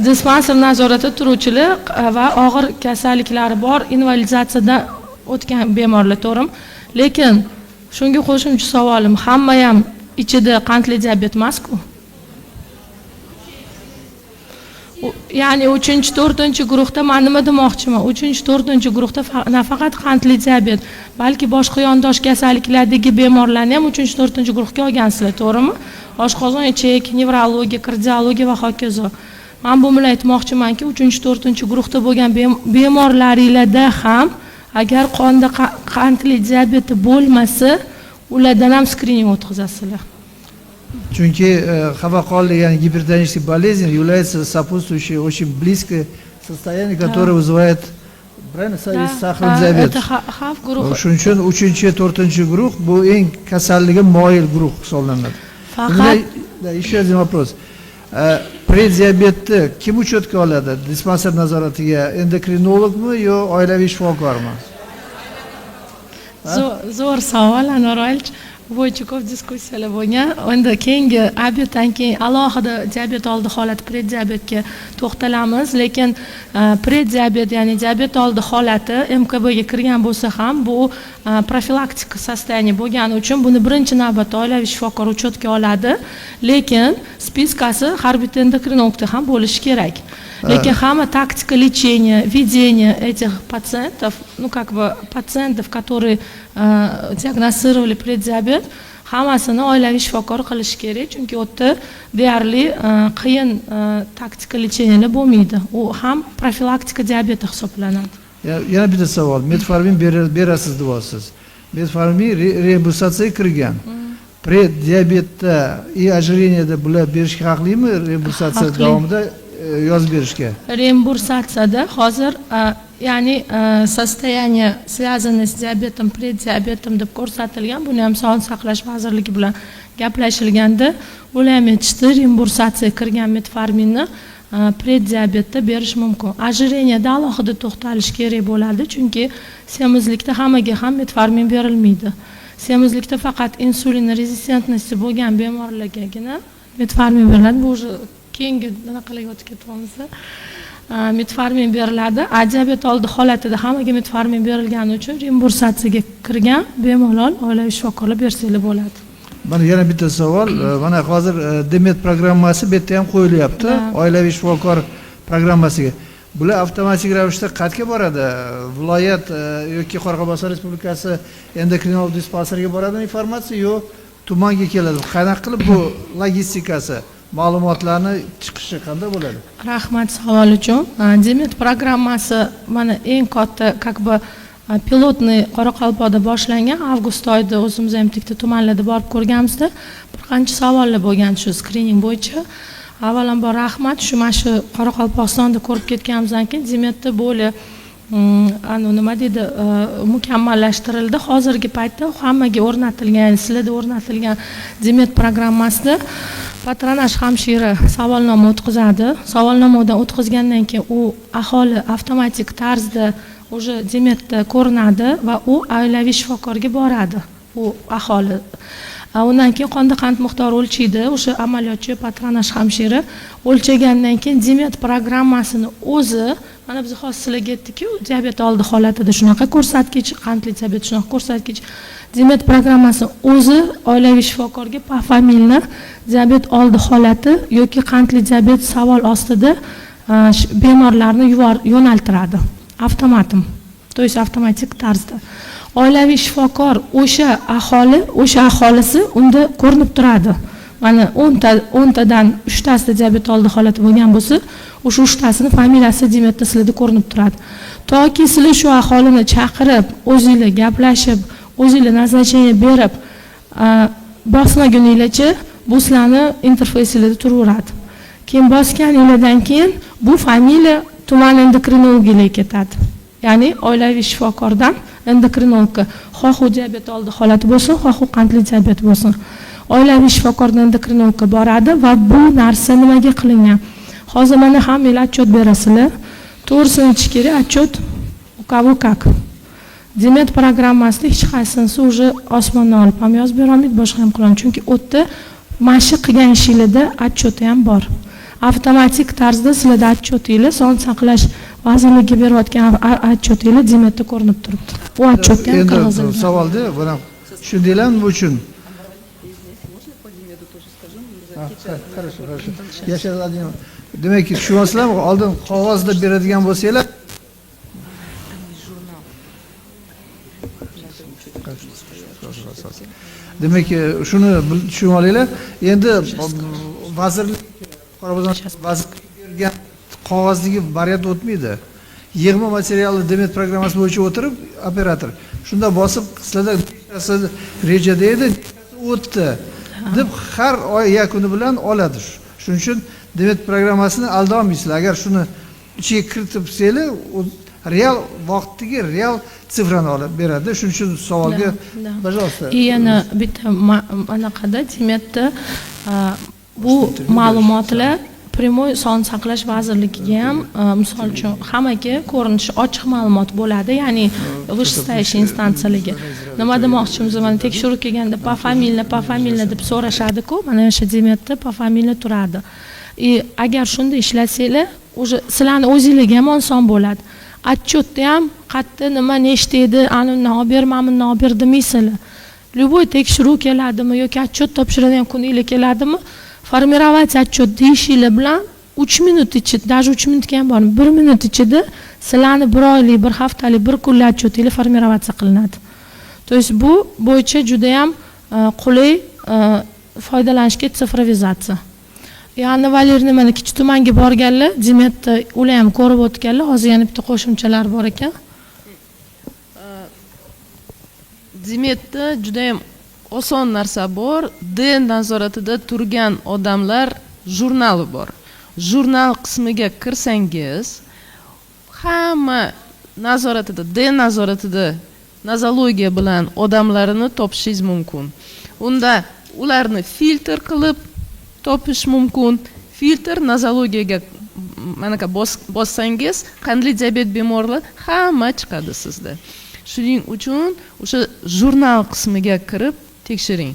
Dispanser nazoratida turuvchilar va og'ir kasalliklari bor, invalidizatsiyadan o'tgan bemorlar, to'g'rimi? Lekin shunga qo'shimcha savolim, hamma ham ichida qandli diabet emas-ku. Ya'ni 3-chi, 4-chi guruhda men nima demoqchiman? 3-chi, 4-chi guruhda nafaqat qandli diabet, balki boshqa yondosh kasalliklardagi bemorlarni ham 3-chi, 4-chi guruhga olgansizlar, to'g'rimi? Oshqozon ichak, nevrologiya, kardiologiya va hokazo. Men bu bilan aytmoqchimanki, 3-chi, 4-chi guruhda bo'lgan bemorlaringizda ham agar qonda qandli diabeti bo'lmasa, ulardan ham скрининг o'tkazasizlar. Чунки хаваколли, yani гипертоническая болезнь, является сопутствующей очень близкое состояние, которое вызывает, правильно, сахарный диабет. Shuning uchun 3-chi, 4-chi guruh bu eng kasalligiga moyil guruh hisoblanadi. Faqat еще один вопрос. Prediabetni kim учетga oladi? Dispanser nazoratiga endokrinologmi yo oilaviy shifokormi? Zo'r savol, Anvar Oyilovich. bo'yicha ko'p diskussiyalar bo'lgan. Endi keyingi ob'ektdan keyin alohida diabet oldi holati prediabetga to'xtalamiz, lekin prediabet, ya'ni diabet oldi holati MKBga kirgan bo'lsa ham bu profilaktik sostoяние bo'lgani uchun buni birinchi navbatda oilaviy shifokor учетga oladi, lekin spiskasi har bitta endokrinologda ham bo'lishi kerak. Lekin hamma тактика лечения, ведения этих пациентов, ну как бы пациентов, которые диагностировали преддиабет, hammasini oilaviy shifokor qilish kerak, chunki u yerda deyarli qiyin taktika lecheniyalar bo'lmaydi. U ham profilaktika diabeti hisoblanadi. Yana bitta savol. Metformin berasiz deyapsiz. Metformin reembursatsiyaga kirgan. Prediabetda и ожиренияda bular berishga haqlimi? Reembursatsiya davomida yozib berishga. Reembursatsiyada hozir ya'ni состояние связанное с диабетом, преддиабетом deb ko'rsatilgan. Buni ham Sog'liqni saqlash vazirligi bilan gaplashilganda, ular ham aytishdi, reembursatsiyaga kirgan metforminni preddiabetda berish mumkin. Ожиренияda alohida to'xtalish kerak bo'ladi, chunki semizlikda hammaga ham metformin berilmaydi. Semizlikda faqat insulin rezistentnosti bo'lgan bemorlargagina metformin beriladi. Bu keyingi anaqalarga o'tib ketamiz. Metformin beriladi. Diabet oldi holatida hammaga metformin berilgani uchun reembursatsiyaga kirgan bemalol oilaviy shifokorlar bersalar bo'ladi. Mana yana bitta savol. Mana hozir Demet programmasi bu yerda ham qo'yilyapti, oilaviy shifokor programmasiga. bular avtomatik ravishda qayerga boradi? Viloyat yoki Qoraqalpog'iston Respublikasi endokrinolog dispanseriga boradimi informatsiya, yo'q tumanga keladi? Qanaqa qilib bu logistikasi, ma'lumotlarni chiqishi qanday bo'ladi? Rahmat savol uchun. Demet programmasi mana eng katta как бы pilotni Qoraqalpoqda boshlangan. Avgust oyida o'zimiz ham bitta tumanlarda borib ko'rganmizda bir qancha savollar bo'lgan shu skrining bo'yicha. Avvalambor rahmat, mana shu Qoraqalpog'istonda ko'rib ketganimizdan keyin Demetda bo'li nima deydi, mukammallashtirildi. Hozirgi paytda hammaga o'rnatilgan, sizlarda o'rnatilgan Demet programmasida patronaj hamshira savolnoma o'tkazadi. Savolnomadan o'tkazgandan keyin u aholi avtomatik tarzda o'sha Demetda ko'rinadi va u oilaviy shifokorga boradi. U aholi. Undan keyin qonda qand miqdori o'lchaydi. O'sha amaliyotchi patronaj hamshira o'lchagandan keyin Demet programmasini o'zi, mana biz hozir sizlarga aytdik-ku, diabet oldi holatida shunaqa ko'rsatkich, qandli diabet shunaqa ko'rsatkich. Demet programmasini o'zi oilaviy shifokorga pafamilni diabet oldi holati yoki qandli diabet savol ostida bemorlarni yo'naltiradi. Avtomatim. To есть avtomatik tarzda. Oilaviy shifokor o'sha aholisi unda ko'rinib turadi. Mana 10 tadan 3 tasida diabet oldi holati bo'lgan bo'lsa, o'sha 3 tasini familiyasi Demetda sizlarda ko'rinib turadi. Toki sizlar shu aholini chaqirib, o'zingizlar gaplashib, o'zingizlar назначение berib, bosmaguningizcha bu sizlarni interfeysingizda turaveradi. Keyin bosganingizdan keyin bu familiya tuman endokrinologiga ketadi. Ya'ni oilaviy shifokordan endokrinologga, xoh u diabet oldi holati bo'lsin, xoh u qandli diabet bo'lsin. Oilaviy shifokordan endokrinologga boradi va bu narsa nimaga qilingan? Hozir mana hammalar отчет berasizlar. To'g'risini aytish kerak, отчет u kabo как. Demet programmasida hech qaysinisi уже osmondan olib ham yozib bera olmaydi, boshqa ham qila olmaydi. Chunki u yerda mashq qilgan ishingizda отчети ham bor. Avtomatik tarzda sizlarda отчетinglar sog'liqni saqlash vazirligiga berayotgan отчетinglar Demetda ko'rinib turibdi. Bu отчетga ham kirgizilgan. Savolda buni tushundinglar nima uchun? Хорошо. Yashar Vladimir. Demak, tushunyapsizlarmi? Oldin qog'ozda beradigan bo'lsanglar, demak, shuni tushunib olinglar. Endi vazirlik bergan qog'ozdagi variant o'tmaydi. Yig'ma materialni Demet programmasi bo'yicha o'tirib, operator shunda bosib, sizlarda nechtasi rejada edi, o'tdi deb har oy yakuni bilan oladi. Shuning uchun Demet programmasini aldolmaysizlar. Agar shuni ichiga kiritibsanglar, real vaqtdagi real sifrani olib beradi. Shuning uchun savolga pожалуйста. Yana bitta anaqada Demetda bu ma'lumotlar Primoy sog'liqni saqlash vazirligiga ham misol uchun hammaga ko'rinishi ochiq ma'lumot bo'ladi, ya'ni vышестоящий instansiyalarga. Nima demoqchimiz, mana tekshiruv kelganda pafamilni deb so'rashadi-ku, mana o'sha Demetda pafamilni turadi. Agar shunday ishlasanglar, o'sha sizlarning o'zingizga ham oson bo'ladi. Отчетda ham qayerda nima nechta edi, anini olib ber, mamni olib ber demaysizlar. Любой tekshiruv keladimi yoki отчет topshiradigan kuninglar keladimi? Formirovать отчет deyishinglar bilan 3 minut ichida, даже 3 minutga ham bormi, 1 minut ichida sizlarni bir oylik, bir haftalik, bir kunlik отчетinglar formirovatsiya qilinadi. То есть bu bo'yicha juda ham qulay foydalanishga sifrovizatsiya. Yana Valerni mana Kichik tumanga borganlar, Demetda ular ham ko'rib o'tganlar, hozir yana bitta qo'shimchalar bor ekan. Demetda juda ham oson narsa bor. D nazoratida turgan odamlar jurnali bor. Jurnal qismiga kirsangiz, hamma nazoratida, D nazoratida nozologiya bilan odamlarini topishingiz mumkin. Unda ularni filtr qilib topish mumkin. Filtr nozologiyaga manaka bossangiz, qandli diabet bemorlar hamma chiqadi sizda. Shuning uchun o'sha jurnal qismiga kirib tekshiring.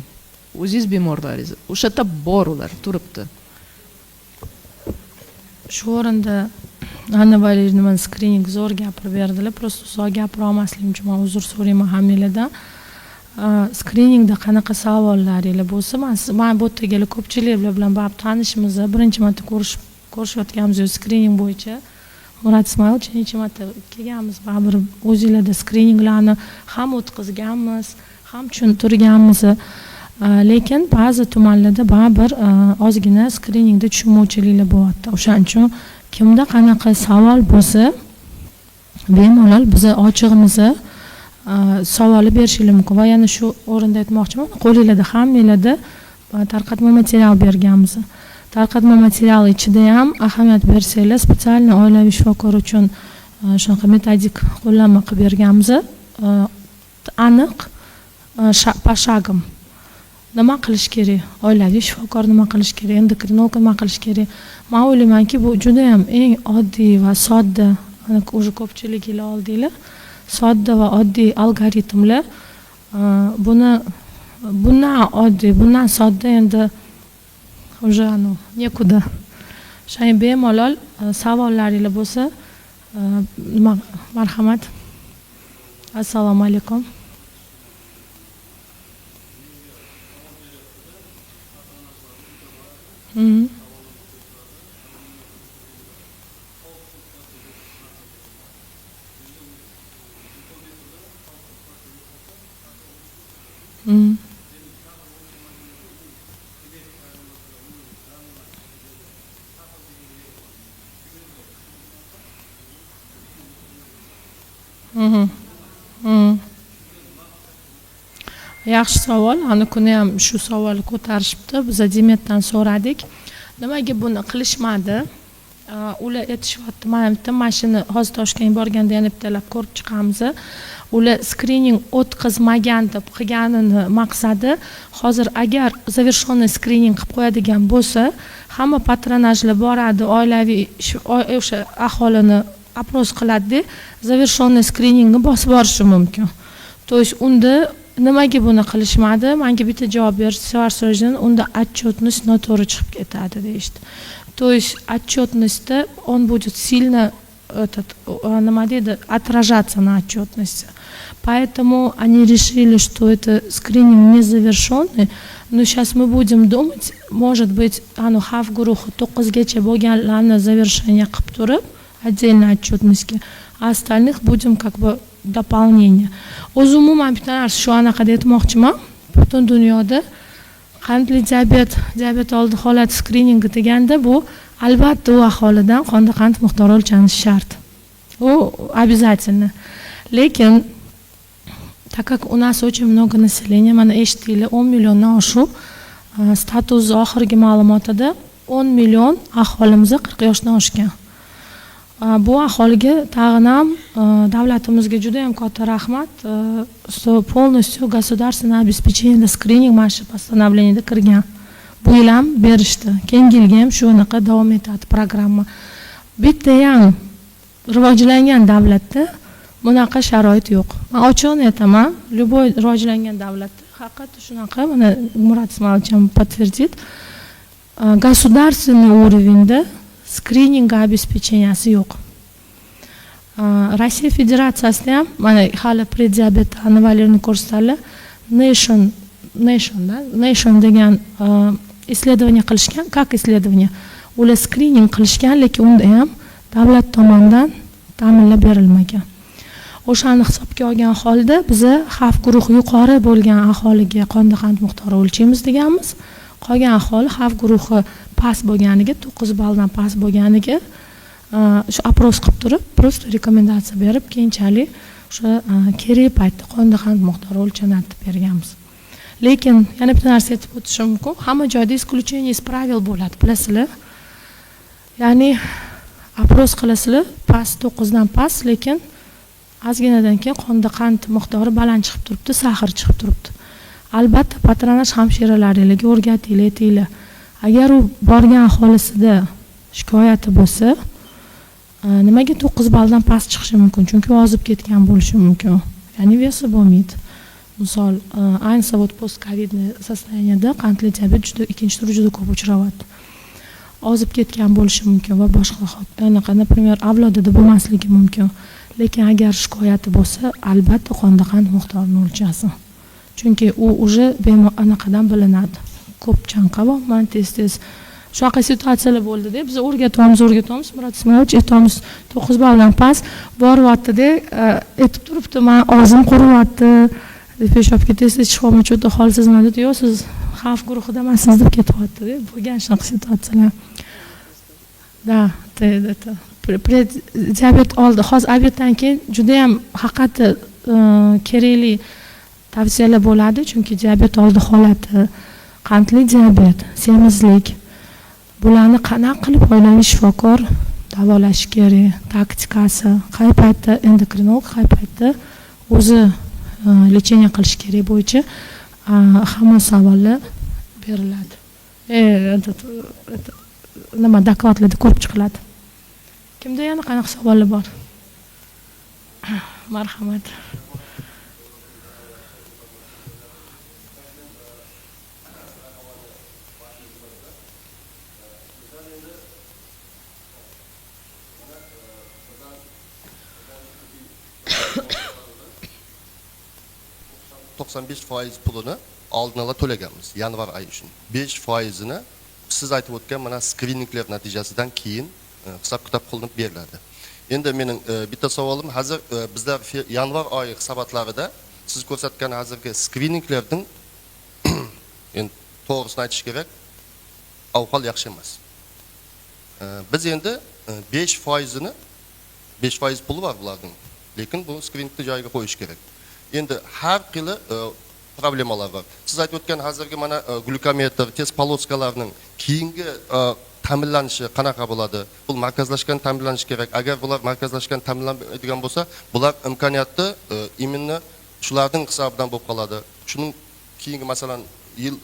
O'zingiz bemorlaringizni. O'sha yerda bor ular turibdi. Shu o'rinda Anna Valeriyevna men skrining zo'r gapirib berdilar. Prosta uzoq gapira olmasligim uchun men uzr so'rayman hammalardan. Skriningda qanaqa savollaringiz bo'lsa, men bu yerdagilar ko'pchilik bilan baribir tanishimiz, birinchi marta ko'rishayotganimiz skrining bo'yicha Murat Ismoilovich necha marta kelganmiz, baribir o'zinglarda skrininglarni ham o'tkazganmiz, ham tushuntirganmiz. Lekin ba'zi tumanlarda baribir ozgina skriningda tushunmovchiliklar bo'lyapti. O'shaning uchun kimda qanaqa savol bo'lsa, bemalol biz ochiqmiz, savol berishingiz mumkin. Va yana shu o'rinda aytmoqchiman, qo'lingizda hammangizda tarqatma material berganmiz. Tarqatma material ichida ham ahamiyat bersanglar, spesialniy oilaviy shifokor uchun shunaqa metodik qo'llanma qilib berganmiz. Aniq pashagim nima qilish kerak, oilaviy shifokor nima qilish kerak, endokrinolog nima qilish kerak. Men o'ylaymanki, bu juda ham eng oddiy va sodda, o'zi ko'pchiliklar oldinglar, sodda va oddiy algoritmlar. Bundan oddiy, bundan sodda endi уже некуда. Shay bemalol savollaringiz bo'lsa, marhamat. Assalomu alaykum. Yaxshi savol. Ana kuni ham shu savolni ko'tarishibdi. Biz Demetdan so'radik. Nimaga buni qilishmadi? Ular aytishyapti, mana bitta mashina hozir Toshkentga borganda yana bittalab ko'rib chiqamiz. Ular skrining o'tkazmagan deb qilganini maqsadi, hozir agar завершенный skrining qilib qo'yadigan bo'lsa, hamma patronajlar boradi, oilaviy o'sha aholini oпрос qiladi, завершенный skriningni bosib borishi mumkin. То есть unda nimaga buni qilishmadi? Menga bitta javob berishdi, unda отчетность noto'g'ri chiqib ketadi deyishdi. То есть отчетность он будет сильно отражаться на отчетности. Поэтому они решили, что это скрининг не завершенный. Но сейчас мы будем думать, может быть, оно хав гуруху то'qqizgacha bo'lganlarni завершение qilib turib, отдельно отчетностьga, а остальных будем как бы дополнение. O'zi umuman bitta narsa shu anaqada aytmoqchiman. Butun dunyoda qandli diabet oldi holat skriningi deganda bu albatta u aholidan qonda qand miqdori o'lchanishi shart. U обязательно. Lekin так как у нас очень много населения, mana eshitdinglar, 10 milliondan oshiq status oxirgi ma'lumotida 10 million aholimiz 40 yoshdan oshgan. Bu aholiga tag'in ham davlatimizga juda ham katta rahmat. Полностью государственное обеспечение скрининг mana shu постановлениеda kirgan. Bu yil ham berishdi. Keyingi yilga ham shunaqa davom etadi programma. Bitta ham rivojlangan davlatda bunaqa sharoit yo'q. Men ochiqni aytaman, любой rivojlangan davlatda haqiqatda shunaqa, mana Murat Ismoilovich ham подтвердит, государственный уровеньda скрининг обеспеченияsi yo'q. Rossiya Federatsiyasida ham mana hali prediabet anavalarini ko'rsatadilar. Nation degan исследование qilishgan, как исследование. Ular skrining qilishgan, lekin unda ham davlat tomonidan ta'minlab berilmagan. O'shani hisobga olgan holda biz xavf guruhi yuqori bo'lgan aholiga qonda qand miqdori o'lchaymiz deganmiz. Qolgan aholi xavf guruhi past bo'lganiga, 9 balldan past bo'lganiga shu oпрос qilib turib, просто rekomendatsiya berib, keyinchalik o'sha kerak paytda qonda qand miqdori o'lchanadi deb berganmiz. Lekin yana bitta narsa aytib o'tishim mumkin. Hamma joyda исключение из правил bo'ladi, bilasizlar. Ya'ni oпрос qilasizlar, past 9 dan past, lekin ozginadan keyin qonda qand miqdori baland chiqib turibdi, sahar chiqib turibdi. Albatta patronaj hamshiralaringizga o'rgatinglar, aytinglar. Agar u borgan aholisida shikoyati bo'lsa, nimaga 9 balldan past chiqishi mumkin? Chunki ozib ketgan bo'lishi mumkin. Ya'ni vesi bo'lmaydi. Misol, ayniqsa вот postkovidniy состояниеda qandli diabet ikkinchi turi juda ko'p uchrayapti. Ozib ketgan bo'lishi mumkin va boshqa anaqa, например, avlodida bo'lmasligi mumkin. Lekin agar shikoyati bo'lsa, albatta qonda qand miqdorini o'lchasin. Chunki u уже anaqadan bilinadi. Ko'p chanqaboqman, tez-tez shunaqa situatsiyalar bo'ldida, biz o'rgatyapmiz, Murat Ismoilovich aytamiz 9 balldan past boryapti-da, aytib turibdi, men og'zim quriyapti, peshobga tez-tez chiqolmay cho'ta holsizman dedi, yo'q siz xavf guruhida emassiz deb ketyapti-da, bo'lgan shunaqa situatsiyalar. Da, это diabet oldi. Hozir obeddan keyin juda ham haqiqatda kerakli tavsiyalar bo'ladi, chunki diabet oldi holati, qandli diabet, semizlik, bularni qanaqa qilib oilaviy shifokor davolash kerak, taktikasi, qay paytda endokrinolog, qay paytda o'zi lecheniya qilish kerak bo'yicha hamma savollar beriladi. Nima dokladlarda ko'rib chiqiladi. Kimda yana qanaqa savollar bor? Marhamat. %95% pulini oldin ola to'laganmiz yanvar oyi uchun. 5%ni siz aytib o'tgan mana skrininglar natijasidan keyin hisob-kitob qilinib beriladi. Endi mening bitta savolim, hozir bizlar yanvar oyi hisobotlarida siz ko'rsatgan hozirgi skrininglarning endi to'g'risini aytish kerak, ahvol yaxshi emas. Biz endi 5%ni 5% puli bor bularning, lekin bu skriningni joyiga qo'yish kerak. Endi har xil problemalar bor. Siz aytib o'tgan hozirgi mana glukometr, test poloskalarning keyingi ta'minlanishi qanaqa bo'ladi? Bu markazlashgan ta'minlanish kerak. Agar bular markazlashgan ta'minlanmaydigan bo'lsa, bular imkoniyatni immunni shularning hisobidan bo'lib qoladi. Shuning keyingi masalan yil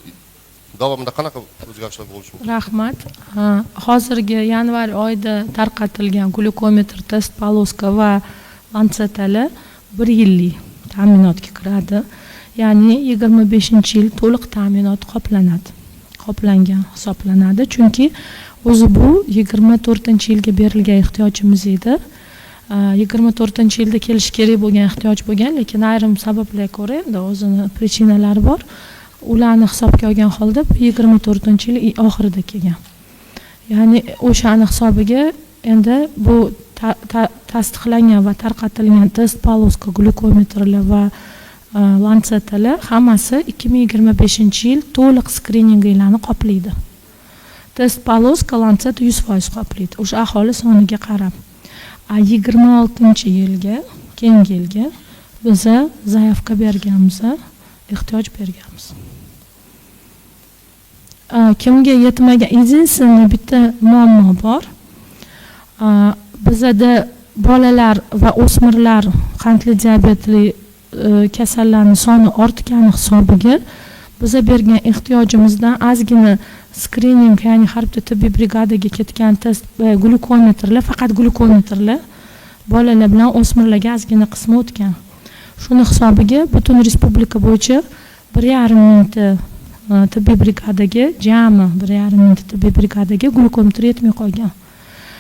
davomida qanaqa o'zgarishlar bo'lishi mumkin? Rahmat. Hozirgi yanvar oyida tarqatilgan glukometr, test poloska va lansetalar 1 yillik ta'minotga kiradi. Ya'ni 25-yil to'liq ta'minot qoplangan hisoblanadi. Chunki o'zi bu 24-yilga berilgan ehtiyojimiz edi. 24-yilda kelish kerak bo'lgan ehtiyoj bo'lgan, lekin ayrim sabablarga ko'ra endi o'zini prichinalari bor. Ularni hisobga olgan holda 24-yil oxirida kelgan. Ya'ni o'shani hisobiga endi bu tasdiqlangan va tarqatilgan test poloska, glukometrlar va lansetalar hammasi 2025-yil to'liq skrininglarni qoplaydi. Test poloska, lanset 100% qoplaydi. O'sha aholi soniga qarab. 26-yilga, keyingi yilga biz zayavka berganmiz, ehtiyoj berganmiz. Kimga yetmagan, единственный bitta muammo bor. Bizda bolalar va o'smirlar qandli diabetli kasallarning soni ortgani hisobiga biza bergan ehtiyojimizdan ozgina skrining, ya'ni har bitta tibbiy brigadaga ketgan test glukometrlar, faqat glukometrlar bolalar bilan o'smirlarga ozgina qismi o'tgan. Shuni hisobiga butun respublika bo'yicha 1,5 mingta tibbiy brigadaga, jami 1,5 mingta tibbiy brigadaga glukometr yetmay qolgan.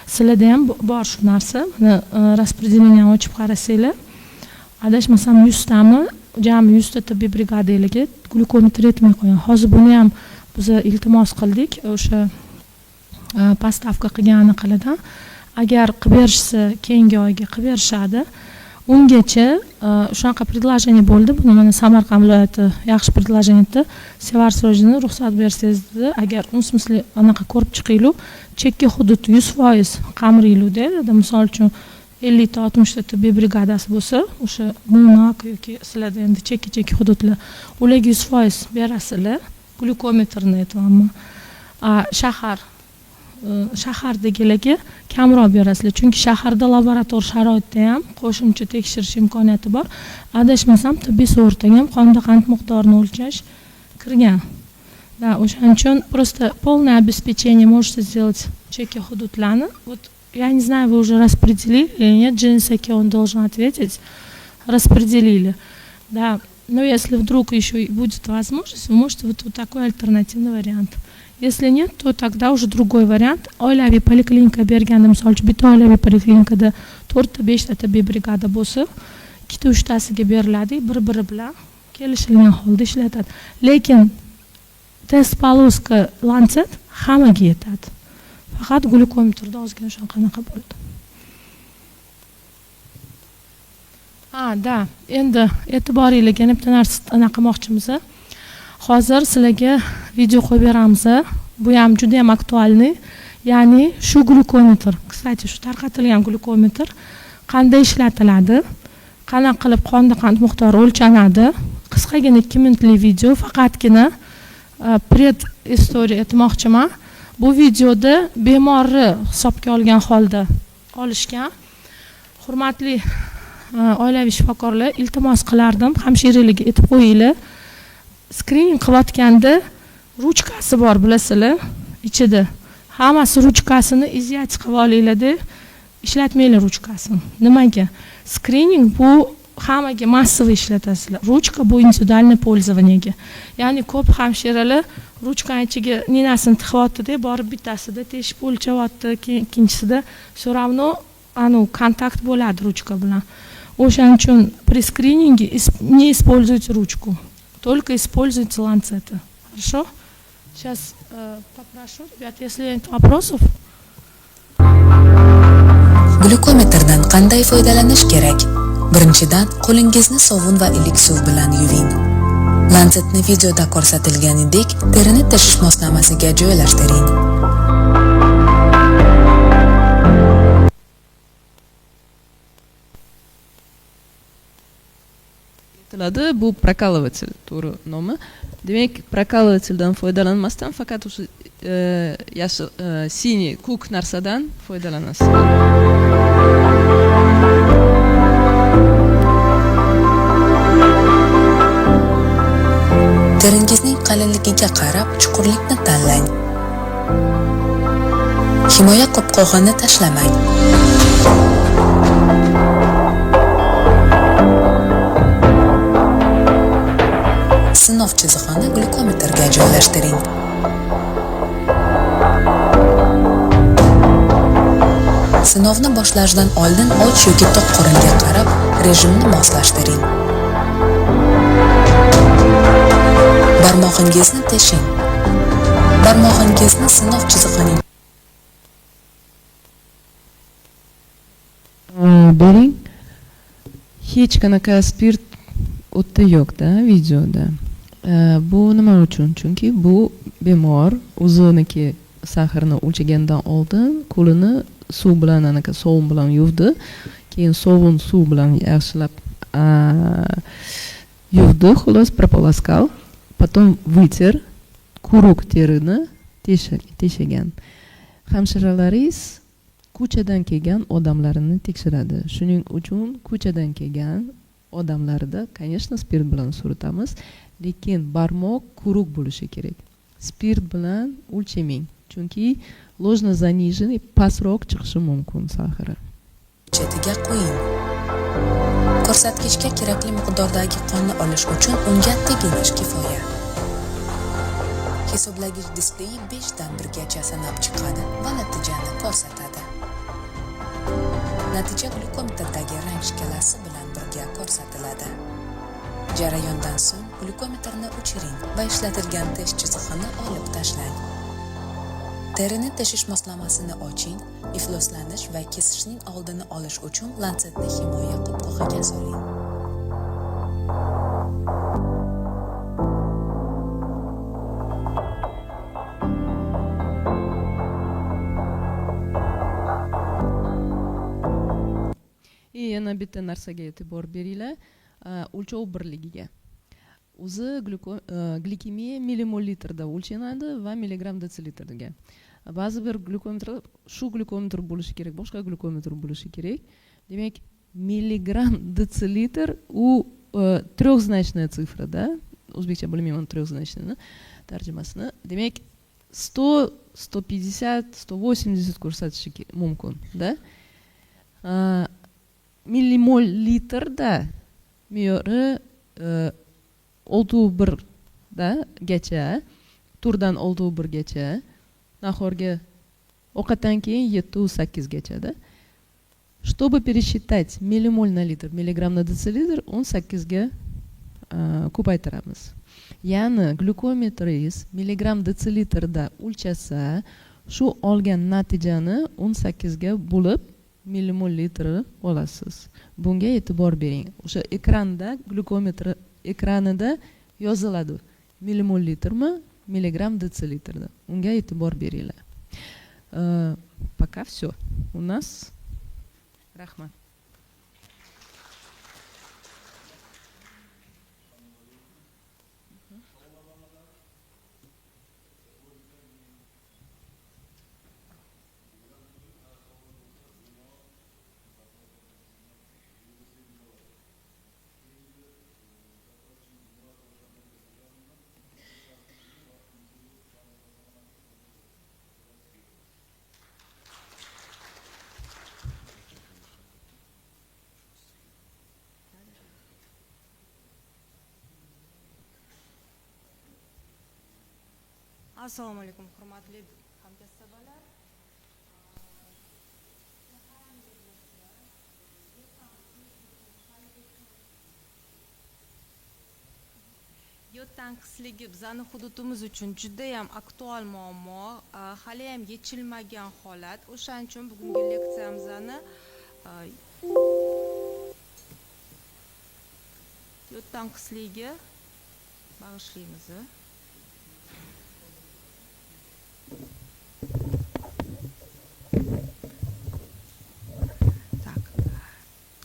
Sizlarda ham bor shu narsa. Mana распределениeni ochib qarasanglar, adashmasam 100 tami, jami 100 ta tibbiy brigadalarga glukometr yetmay qolgan. Hozir buni ham biz iltimos qildik o'sha postavka qilgani qilidan. Agar qilib berishsa, keyingi oyga qilib berishadi. Ungacha shunaqa предложение bo'ldi. Buni mana Samarqand viloyati yaxshi предложение etdi. Sevar Sirojini ruxsat bersangiz dedi. Agar u смысле anaqa ko'rib chiqinglar, chekka hudud 100% qamriylu dedi. Misol uchun 50 ta 60 ta tibbiy brigadasi bo'lsa, o'sha Mo'noq yoki sizlarda endi chekka hududlar, ularga 100% berasizlar. Glukometrni aytyapman. Shahardagilarga kamroq berasizlar, chunki shaharda laborator sharoitda ham qo'shimcha tekshirish imkoniyati bor. Adashmasam tibbiy sug'urtaga ham qonda qand miqdorini o'lchash kirgan. Да, o'shaning uchun просто полное обеспечение можете сделать чеки hududlarni. Вот я не знаю, вы уже распределили или нет, Джинсаки он должен ответить. Распределили. Да, но если вдруг еще будет возможность, вы можете вот такой альтернативный вариант. Если нет, то тогда уже другой вариант. Oilaviy poliklinika berganda, misol uchun bitta oilaviy poliklinikada 4 ta 5 ta tibbiy brigada bo'lsa, 2 ta 3 tasiga beriladi, bir-biri bilan kelishilgan holda ishlatadi. Lekin test poloska, lancet hammaga yetadi. Faqat glyukometrda ozgina shunaqaqa bo'ldi. Da, endi e'tiboringizga yana bitta narsa qilmoqchimiz. Hozir sizlarga video qo'yib beramiz. Bu ham juda ham aktualniy. Ya'ni shu glyukometr, kстати, shu tarqatilgan glyukometr qanday ishlatiladi? Qanaqa qilib qonda qand miqdori o'lchanadi? Qisqagina 2 minutlik video, faqatgina pred istoriya aytmoqchiman. Bu videoda bemorni hisobga olgan holda olishgan. Hurmatli oilaviy shifokorlar, iltimos qilardim, hamshiralarga aytib qo'yinglar. Skrining qilayotganda ruchkasi bor, bilasizlar, ichida. Hammasi ruchkasini izyat qilib olinglar-da, ishlatmanglar ruchkasini. Nimaga? Skrining bu hammaga massiv ishlatasizlar. Ruchka bu individualniy пользованиеga. Ya'ni ko'p hamshiralar ruchkani ichiga ninasini tiqyapti-da, borib bittasida teshib o'lchyapti, ikkinchisida все равно kontakt bo'ladi ruchka bilan. O'shaning uchun при скрининге не используйте ручку, только используйте ланцеты. Хорошо? Сейчас попрошу, ребят, если нет вопросов. Glyukometrdan qanday foydalanish kerak? Birinchidan, qo'lingizni sovun va iliq suv bilan yuving. Lancetni videoda ko'rsatilganidek terini tashish moslamasiga joylashtiring. Bu прокалыватель to'g'ri nomi. Demak, прокалывательdan foydalanmasdan faqat o'sha yashil, siniy, ko'k narsadan foydalanasiz. Teringizning qalinligiga qarab chuqurlikni tanlang. Himoya qopqog'ini tashlamang. Sinov chizig'ini glyukometrga joylashtiring. Sinovni boshlashdan oldin och yoki to'q qoringa qarab rejimni moslashtiring. Barmog'ingizni teshing. Barmog'ingizni sinov chizig'ining bering. Hech qanaqa spirt o'tda yo'q-da videoda. Bu nima uchun? Chunki bu bemor o'ziniki saharni o'lchagandan oldin qo'lini suv bilan, anaqa sovun bilan yuvdi. Keyin sovun suv bilan yaxshilab yuvdi, xolos proполоскал. Потом вытер, quruq terini teshagan. Hamshiralaringiz ko'chadan kelgan odamlarni tekshiradi. Shuning uchun ko'chadan kelgan odamlarda, конечно, spirt bilan suritamiz, lekin barmoq quruq bo'lishi kerak. Spirt bilan o'lchamang, chunki ложно заниженный pastroq chiqishi mumkin sahari. chetiga qo'ying. Ko'rsatkichga kerakli miqdordagi qonni olish uchun unga teginish kifoya. Hisoblagich displeyi 5 dan 1 gacha sanab chiqadi va natijani ko'rsatadi. Natija glyukometrdagi rang shkalasi bilan birga ko'rsatiladi. Jarayondan so'ng glyukometrni o'chiring va ishlatilgan test chizig'ini olib tashlang. Terini tashish moslamasini oching, ifloslanish va kesishning oldini olish uchun lancetni himoya qopqog'iga soling. Yana bitta narsaga e'tibor beringlar, o'lchov birligiga. O'zi glikemiya millimol litrda o'lchanadi va milligram detsilitrga. Ba'zi bir glyukometr shu glyukometr bo'lishi kerak, boshqa glyukometr bo'lishi kerak. Demak, milligram detsilitr u трехзначная цифра, да? O'zbekcha bilmayman трехзначныйni tarjimasini. Demak, 100, 150, 180 ko'rsatishi mumkin, da? Millimol litrda me'yori 6,1 da gacha, turdan 6,1 gacha, nahorga ovqatdan keyin 7,8 gacha da. Чтобы пересчитать миллимоль на литр, миллиграмм на децилитр, он 8 ga ko'paytiramiz. Ya'ni glyukometringiz milligram desiliterda o'lchasa, shu olgan natijani 18 ga bo'lib millimol litr olasiz. Bunga e'tibor bering. O'sha ekranda glyukometr ekranida yoziladi. Millimol litrmi, milligram desiliterda. Unga e'tibor beringlar. Пока все. У нас Rahmat. Assalomu alaykum, hurmatli hamkasblar. Yod tanqisligi bizning hududimiz uchun juda ham aktual muammo, hali ham yechilmagan holat. O'shaning uchun bugungi leksiyamizni yod tanqisligiga bag'ishlaymiz.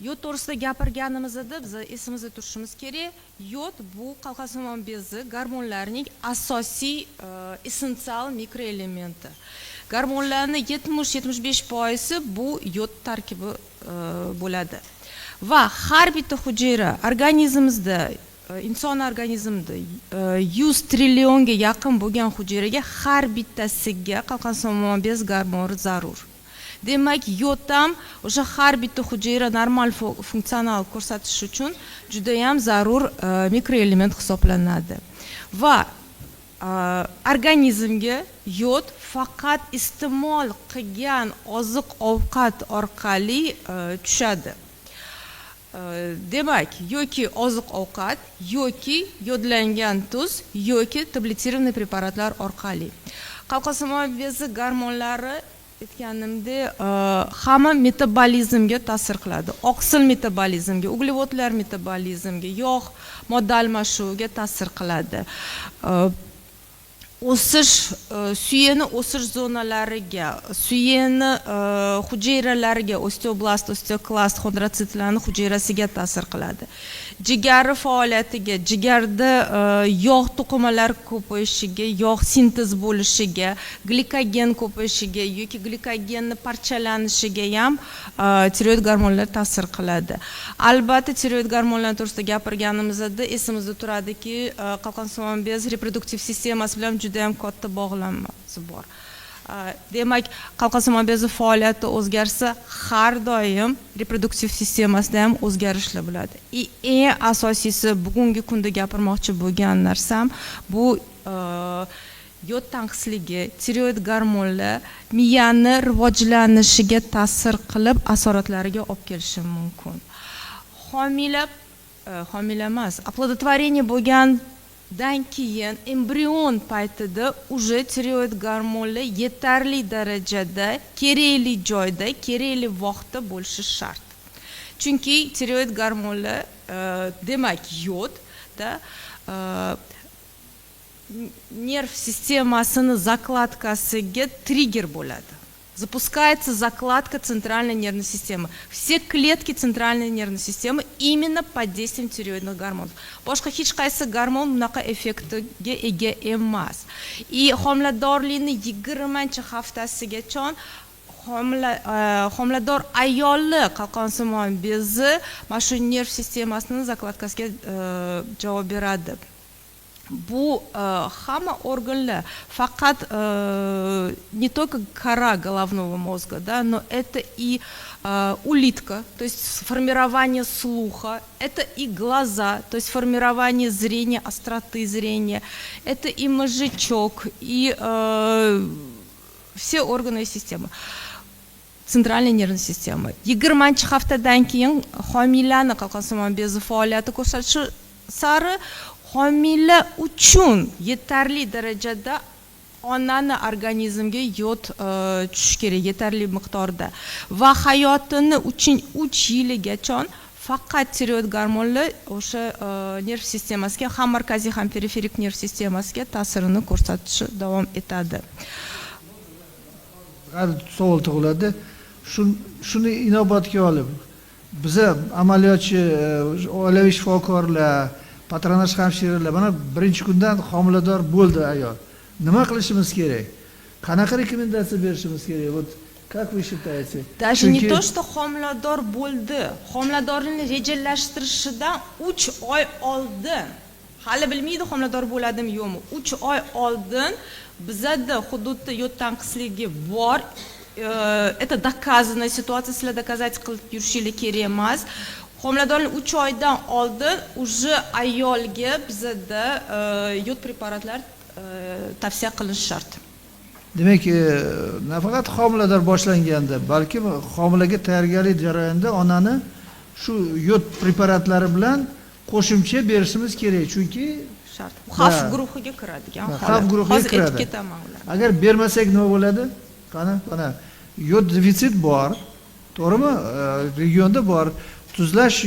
Yod to'g'risida gapirganimizda biz esimizda turishimiz kerak. Yod bu qalqonsimon bezi gormonlarning asosiy essensial mikroelementi. Gormonlarning 70-75% bu yod tarkibi bo'ladi. Va har bitta hujayra organizmimizda, inson organizmida 100 trillionga yaqin bo'lgan hujayraga har bittasiga qalqonsimon bez gormoni zarur. Demak, yod ham o'sha har bitta hujayra normal funksional ko'rsatish uchun juda ham zarur mikroelement hisoblanadi. Va organizmga yod faqat iste'mol qilgan oziq-ovqat orqali tushadi. Demak, yoki oziq-ovqat, yoki yodlangan tuz, yoki tabletированный preparatlar orqali. Qalqonsimon bezi gormonlari aytganimdek, hamma metabolizmga ta'sir qiladi. Oqsil metabolizmga, uglevodlar metabolizmga, yog' modda almashuviga ta'sir qiladi. O'sish, suyeni o'sish zonalariga, suyeni hujayralariga, osteoblast, osteoklast, xondrotsitlarning hujayrasiga ta'sir qiladi. Jigari faoliyatiga, jigarda yog' to'qimalari ko'payishiga, yog' sintez bo'lishiga, glikogen ko'payishiga yoki glikogenning parchalanishiga ham tiroid gormonlar ta'sir qiladi. Albatta, tiroid gormonlar to'g'risida gapirganimizda esimizda turadiki, qalqonsimon bez reproduktiv sistemasi bilan juda ham katta bog'lanmasi bor. Demak, qalqonsimon bezi faoliyati o'zgarsa, har doim reproduktiv sistemasida ham o'zgarishlar bo'ladi. Eng asosiysi bugungi kunda gapirmoqchi bo'lgan narsam bu yod tanqisligi, tiroid gormonlar miyani rivojlanishiga ta'sir qilib, asoratlariga olib kelishi mumkin. Homila emas, оплодотворение bo'lgandan keyin embrion paytida уже tiroid gormonlar yetarli darajada, kerakli joyda, kerakli vaqtda bo'lishi shart. Chunki tiroid gormonlar, demak, yodda nerv sistemasini zakladkasiga trigger bo'ladi. Запускается закладка центральной нервной системы. Все клетки центральной нервной системы именно под действием тиреоидных гормонов. Boshqa hech qaysi gormon bunaqa effektiga ega emas. Homiladorlikning 20-haftasigacha homilador ayolli qalqonsimon bezi mana shu nerv sistemasini zakladkasiga javob beradi. Bu hamma organlar, faqat не только кора головного мозга, да, но это и улитка, то есть формирование слуха, это и глаза, то есть формирование зрения, остроты зрения, это и мозжечок, и все органы и системы. Центральная нервная система. 20 haftadan keyin homilani qalqonsimon bezi faoliyati ko'rsatishi sari homila uchun yetarli darajada onani organizmga yod tushishi kerak yetarli miqdorda va hayotini 3 yiligacha faqat tiroid gormonlar o'sha nerv sistemasiga ham markaziy ham periferik nerv sistemasiga ta'sirini ko'rsatishi davom etadi. Savol tug'iladi. Shuni inobatga olib, biza amaliyotchi, oilaviy shifokorlar, patronaj hamshiralar mana birinchi kundan homilador bo'ldi ayol. Nima qilishimiz kerak? Qanaqa rekomendatsiya berishimiz kerak? Вот как вы считаете? Даже не то, что homilador bo'ldi, homiladorlikni rejalashtirishidan 3 oy oldin, hali bilmaydi homilador bo'ladimi yo'qmi, 3 oy oldin bizada hududda yod tanqisligi bor. Это доказанная ситуация, sizlar доказать qilib yurishingiz kerak emas. Homiladorlik 3 oydan oldin уже ayolga bizada yod preparatlar tavsiya qilish shart. Demak, nafaqat homilador boshlanganda, balki homilaga tayyorgarlik jarayonida onani shu yod preparatlari bilan qo'shimcha berishimiz kerak, chunki shart. Xavf guruhiga kiradigan holat. Xavf guruhiga kiradi. Agar bermasak nima bo'ladi? Qana yod defitsit bor, to'g'rimi? Regionda bor. Tuzlash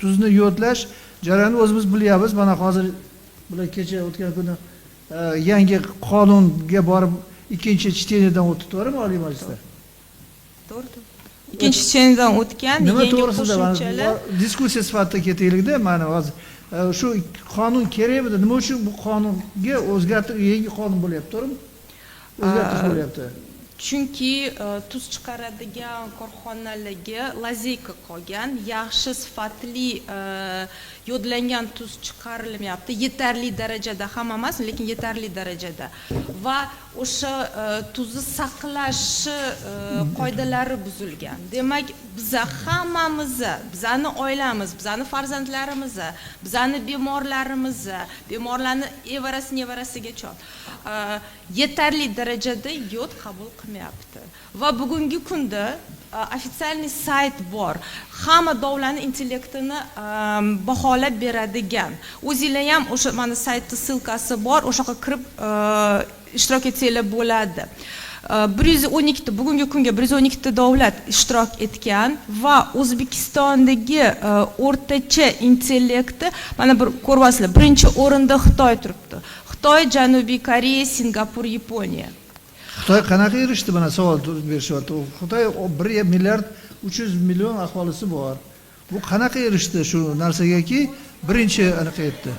tuzni yodlash jarayonini o'zimiz bilyapmiz. Mana hozir bular kecha o'tgan kuni yangi qonunga borib ikkinchi chiteniyadan o'tdi, to'g'rimi Oliy Majlisda? To'g'ri. Ikkinchi chiteniyadan o'tgan yangi qo'shimchalar diskussiya sifatida ketaylikda. Mana hozir shu qonun kerakmidi? Nima uchun bu qonunga yangi qonun bo'lyapti, to'g'rimi? O'zgartirish bo'lyapti. Chunki tuz chiqaradigan korxonalarga lazeyka qolgan, yaxshi sifatli yodlangan tuz chiqarilmayapti, yetarli darajada ham emas, lekin yetarli darajada. Va o'sha tuzni saqlash qoidalari buzilgan. Demak, biz hammamiz, bizani oilamiz, bizani farzandlarimiz, bizani bemorlarni evarasi-nevarasigacha yetarli darajada yod qabul qilmayapti. Va bugungi kunda ofitsialniy sayt bor. Hamma davlatning intellektini baholab beradigan. O'zingizlar ham o'sha mana saytda silkasi bor, o'sha yerga kirib ishtirok etsanglar bo'ladi. 112 bugungi kunga 112 davlat ishtirok etgan va O'zbekistondagi o'rtacha intellekti mana bir ko'ryapsizlar, birinchi o'rinda Xitoy turibdi. Xitoy, Janubiy Koreya, Singapur, Yaponiya. Xitoy qanaqa erishdi? Mana savol berishyapti. Xitoy 1 milliard 300 million aholisi bor. Bu qanaqa erishdi shu narsagaki birinchi aniq etdi?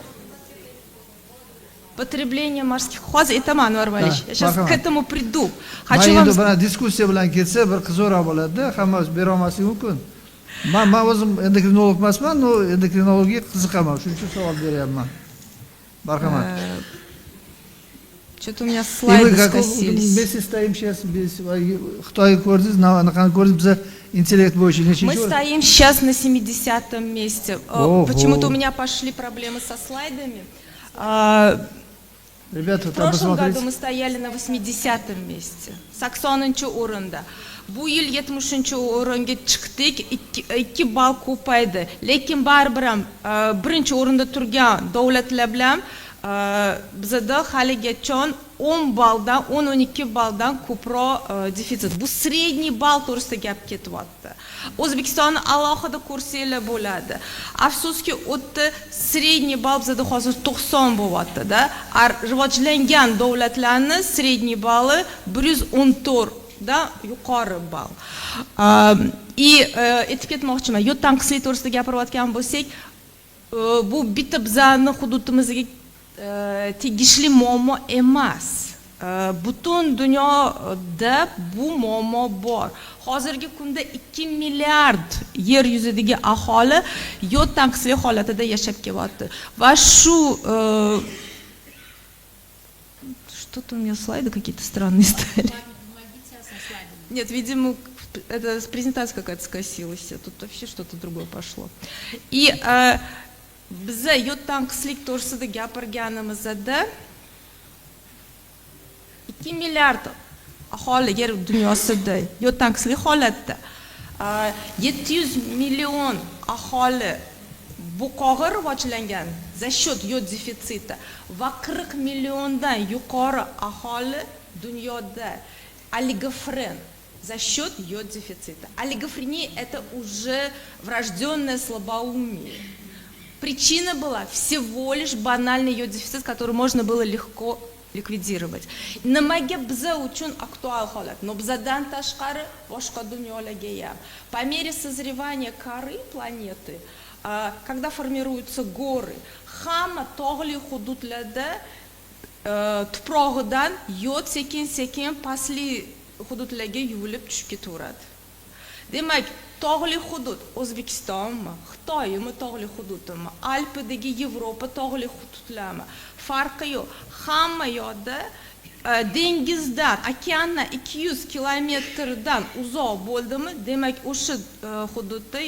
Потребление морских. Hozir aytaman Anvar Valish. Сейчас к этому приду. Хочу вам bana diskussiya bilan ketsa bir qizoqroq bo'ladi-da, hammasi bera olmasligi mumkin. Men o'zim endokrinolog emasman, но endokrinologiyaga qiziqaman. Shuning uchun savol beryapman. Marhamat. Что-то у меня слайды скосились. Вместе стоим сейчас, Xitoy ko'rdingiz, anaqani ko'rdingiz, biz intellekt bo'yicha nechinchi? Мы стоим сейчас на 70-м месте. Почему-то у меня пошли проблемы со слайдами. Ребята, в прошлом году мы стояли на 80-м месте. 80-o'rinda. Bu yil 70-o'ringa chiqdik, 2 ball ko'paydi. Lekin baribir ham birinchi o'rinda turgan davlatlar bilan bizda haligacha 10 balldan 10-12 balldan ko'proq defitsit. Bu sredniy ball to'g'risida gap ketyapti. O'zbekistonni alohida ko'rsanglar bo'ladi. Afsuski, o'tda sredniy ball bizda hozir 90 bo'lyapti-da. Rivojlangan davlatlarning sredniy balli 114 da yuqori ball. Aytib ketmoqchiman, yod tanqislik to'g'risida gapirayotgan bo'lsak, bu bitta bizning hududimizga tegishli muammo emas. Butun dunyoda bu muammo bor. Hozirgi kunda 2 milliard yer yuzidagi aholi yod tanqislik holatida yashab kelyapti. Va shu что-то у меня слайды какие-то странные стали. Нет, видимо, это презентация какая-то скосилась. Тут вообще что-то другое пошло. И biza yod tanqislik to'g'risida gapirganimizda 2 milliard aholi yer dunyosida yo'tanqislik holatda 700 million aholi buqog'i rivojlangan za счет yod defitsiti va 40 milliondan yuqori aholi dunyoda олигофрен за счет йод дефицита. Олигофрения – это уже врожденное слабоумие. Причина была всего лишь банальный йод дефицит, который можно было легко ликвидировать. Nimaga biza uchun aktual holat, но bizadan tashqari boshqa dunyolarga ham. По мере созревания коры планеты, когда формируются горы, hamma tog'li hududlarda tuprog'idan yod sekin-sekin pastli hududlarga yuvilib tushib ketaveradi. Demak, tog'li hudud O'zbekistonmi, Xitoymi tog'li hududimi, Alpidagi Yevropa tog'li hududlarmi, farqi yo'q. Hamma yoqda dengizdan, okeandan 200 kilometrdan uzoq bo'ldimi, demak o'sha hududda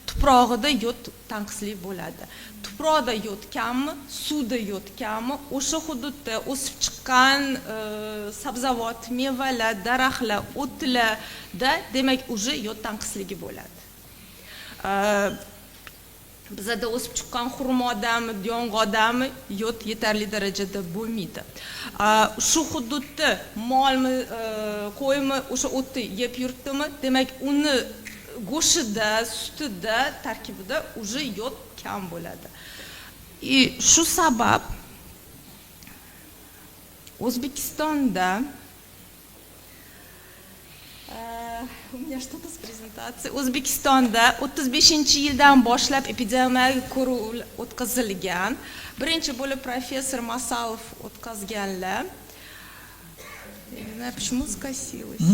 tuprog'ida yod tanqislik bo'ladi. Tuproqda yod kammi, suvda yod kammi, o'sha hududda o'sib chiqqan sabzavot, mevalar, daraxtlar, o'tlarda demak уже yod tanqisligi bo'ladi. Bizada o'sib chiqqan xurmodami, yong'odami yod yetarli darajada bo'lmaydi. Shu hududda molmi, qo'ymi o'sha o'tni yeb yurtdimi, demak uni go'shtida, sutida, tarkibida уже yod kam bo'ladi. Shu sabab O'zbekistonda у меня что-то с презентацией. O'zbekistonda 35-yildan boshlab epidemiologik ko'ruvlar o'tkazilgan. Birinchi bo'lib professor Masalov o'tkazganlar. Не знаю, почему скосилась.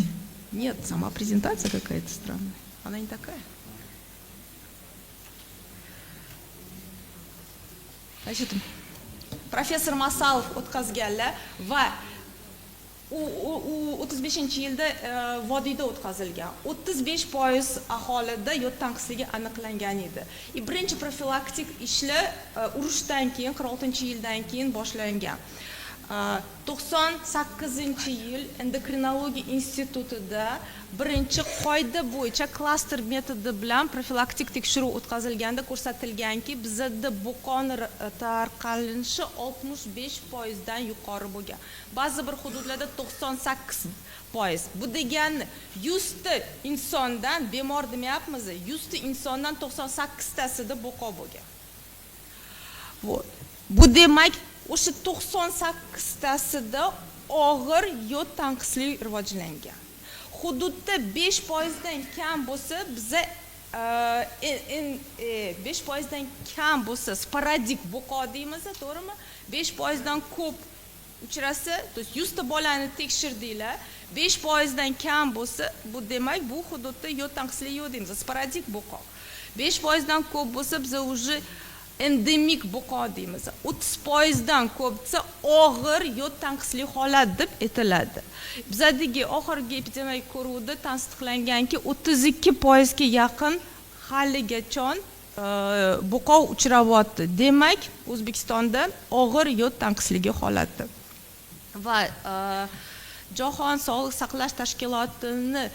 Нет, сама презентация какая-то странная. Она не такая. Значит, professor Masalov o'tkazganlar va u 35-yilda vodiyda o'tkazilgan. 35% aholida yod tanqisligi aniqlangan edi. Birinchi profilaktik ishlar urushdan keyin 46-yildan keyin boshlangan. 98-yil endokrinologiya institutida birinchi qoida bo'yicha klaster metodi bilan profilaktik tekshiruv o'tkazilganda ko'rsatilganki, bizda buqon tarqalishi 65% dan yuqori bo'lgan. Ba'zi bir hududlarda 98%. Bu degani 100 ta insondan bemor demayapmiz, 100 ta insondan 98 tasida buqo bo'lgan. Bu demak o'sha 98 tasida og'ir yod tanqislik rivojlangan. Hududda 5% dan kam bo'lsa, biza 5% dan kam bo'lsa, sporadik buqo deymiz, to'g'rimi? 5% dan ko'p uchrasa, to есть 100 ta bolani tekshirdinglar, 5% dan kam bo'lsa, bu demak bu hududda yod tanqisligi yo'q deymiz, sporadik buqo. 5% dan ko'p bo'lsa, biza уже endemik buqo deymiz. 30% dan ko'psa og'ir yod tanqislik holat deb aytiladi. Bizadagi oxirgi epidemiologik ko'ruvda tasdiqlanganki, 32% ga yaqin haligacha buqo uchrayapti. Demak, O'zbekistonda og'ir yod tanqisligi holati. Va Jahon Sog'liqni saqlash tashkilotining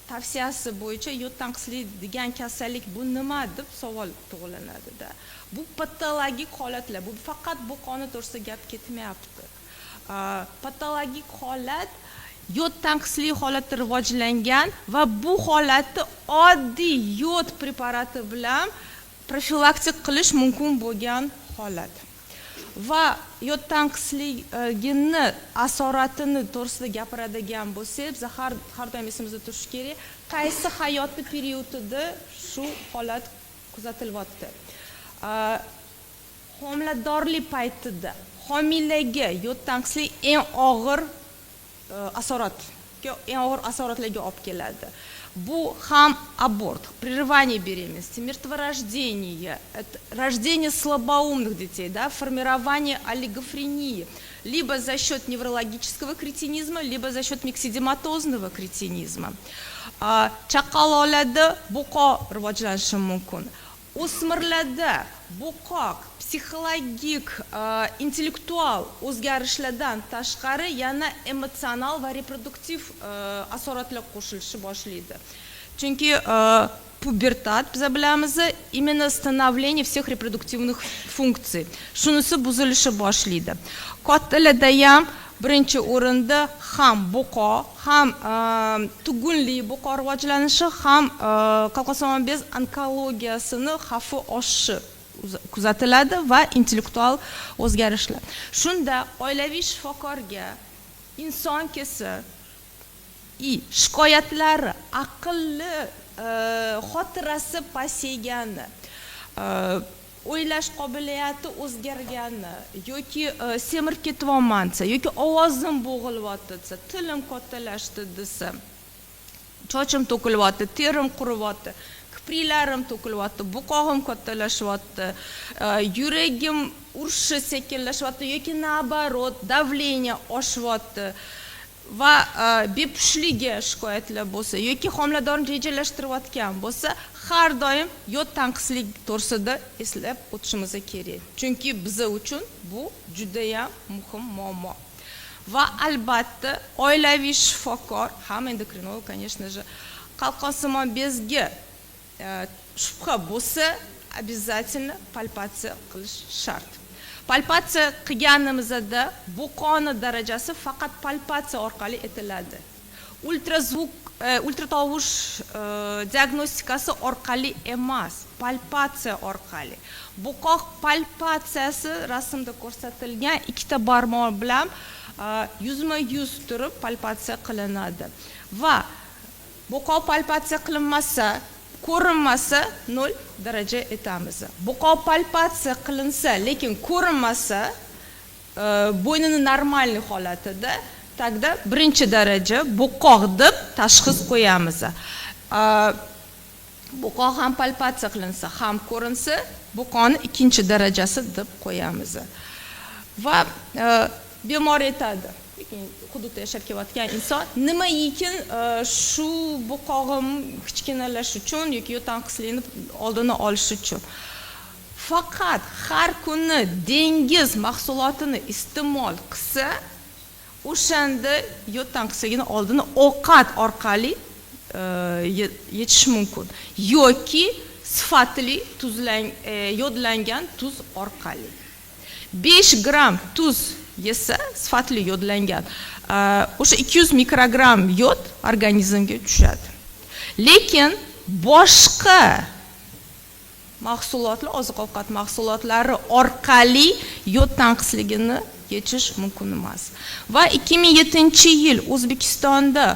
tavsiyasi bo'yicha yod tanqislik degan kasallik bu nima deb savol tug'ilinadi-da. Bu patologik holatlar, bu faqat buqoni to'g'risida gap ketmayapti. Patologik holat yod tanqislik holati rivojlangan va bu holatni oddiy yod preparati bilan profilaktik qilish mumkin bo'lgan holat. Va yod tanqisligini asoratini to'g'risida gapiradigan bo'lsak, biz har doim esimizda turishi kerak, qaysi hayotni periodida shu holat kuzatilyapti. Homiladorlik paytida homilaga yod tanqislik eng og'ir asoratlarga olib keladi. Bu ham аборт, прерывание беременности, мертворождение, рождение слабоумных детей, да, формирование олигофрении, либо за счет неврологического кретинизма, либо за счет миксидематозного кретинизма. Chaqaloqlarda buqo rivojlanishi mumkin. O'smirlarda buqo psixologik, intellektual o'zgarishlardan tashqari yana emotsional va reproduktiv asoratlar qo'shilishi boshlaydi. chunki pubertat biz bilamiz именно становление всех репродуктивных функций. Shunisi buzilishi boshlaydi. Qotilida ham birinchi o'rinda ham buqo, ham tugunli buqo rivojlanishi, ham qalqonsimon bez onkologiyasini xavfi oshishi kuzatiladi va intellektual o'zgarishlar. Shunda oilaviy shifokorga inson kelsa shikoyatlari aqlli xotirasi pasaygani, o'ylash qobiliyati o'zgargani yoki semirib ketyapmansa yoki ovozim bo'g'ilyapti desa, tilim kattalashdi desa, chochim to'kilyapti, terim quriyapti, kipriklarim to'kilyapti, buqog'im kattalashyapti, yuragim urishi sekinlashyapti yoki nabarot davleniya oshyapti va bepushligi shikoyatlar bo'lsa yoki homiladorni rejalashtirayotgan bo'lsa, har doim yod tanqislik to'g'risida eslab o'tishimiz kerak. Chunki biz uchun bu juda ham muhim muammo. Va albatta oilaviy shifokor, ham endokrinolog, конечно же, qalqonsimon bezga shubha bo'lsa, обязательно palpatsiya qilish shart. Palpatsiya qilganimizda buqoni darajasi faqat palpatsiya orqali etiladi. Ultrazvuk, ultratovush diagnostikasi orqali emas, palpatsiya orqali. Buqoq palpatsiyasi rasmda ko'rsatilgan ikkita barmoq bilan yuzma-yuz turib palpatsiya qilinadi. Va buqoq palpatsiya qilinmasa, ko'rinmasa 0 daraja etamiz. Buqoq palpatsiya qilinsa, lekin ko'rinmasa, bo'ynini normal holatida, taqda birinchi daraja buqoq deb tashxis qo'yamiz. Buqoq ham palpatsiya qilinsa, ham ko'rinsa, buqoni ikkinchi darajasi deb qo'yamiz. Va bemor aytadi, hududda yashab kelayotgan inson, nima ekin shu buqog'im kichkinalash uchun yoki yod tanqisligini oldini olish uchun. Faqat har kuni dengiz mahsulotini iste'mol qilsa, o'shanda yod tanqisligini oldini ovqat orqali yetish mumkin yoki sifatli yodlangan tuz orqali. 5 gram tuz yesa, sifatli yodlangan, o'sha 200 mikrogram yod organizmga tushadi. Lekin boshqa mahsulotlar, oziq-ovqat mahsulotlari orqali yod tanqisligini yechish mumkin emas. Va 2007-yil O'zbekistonda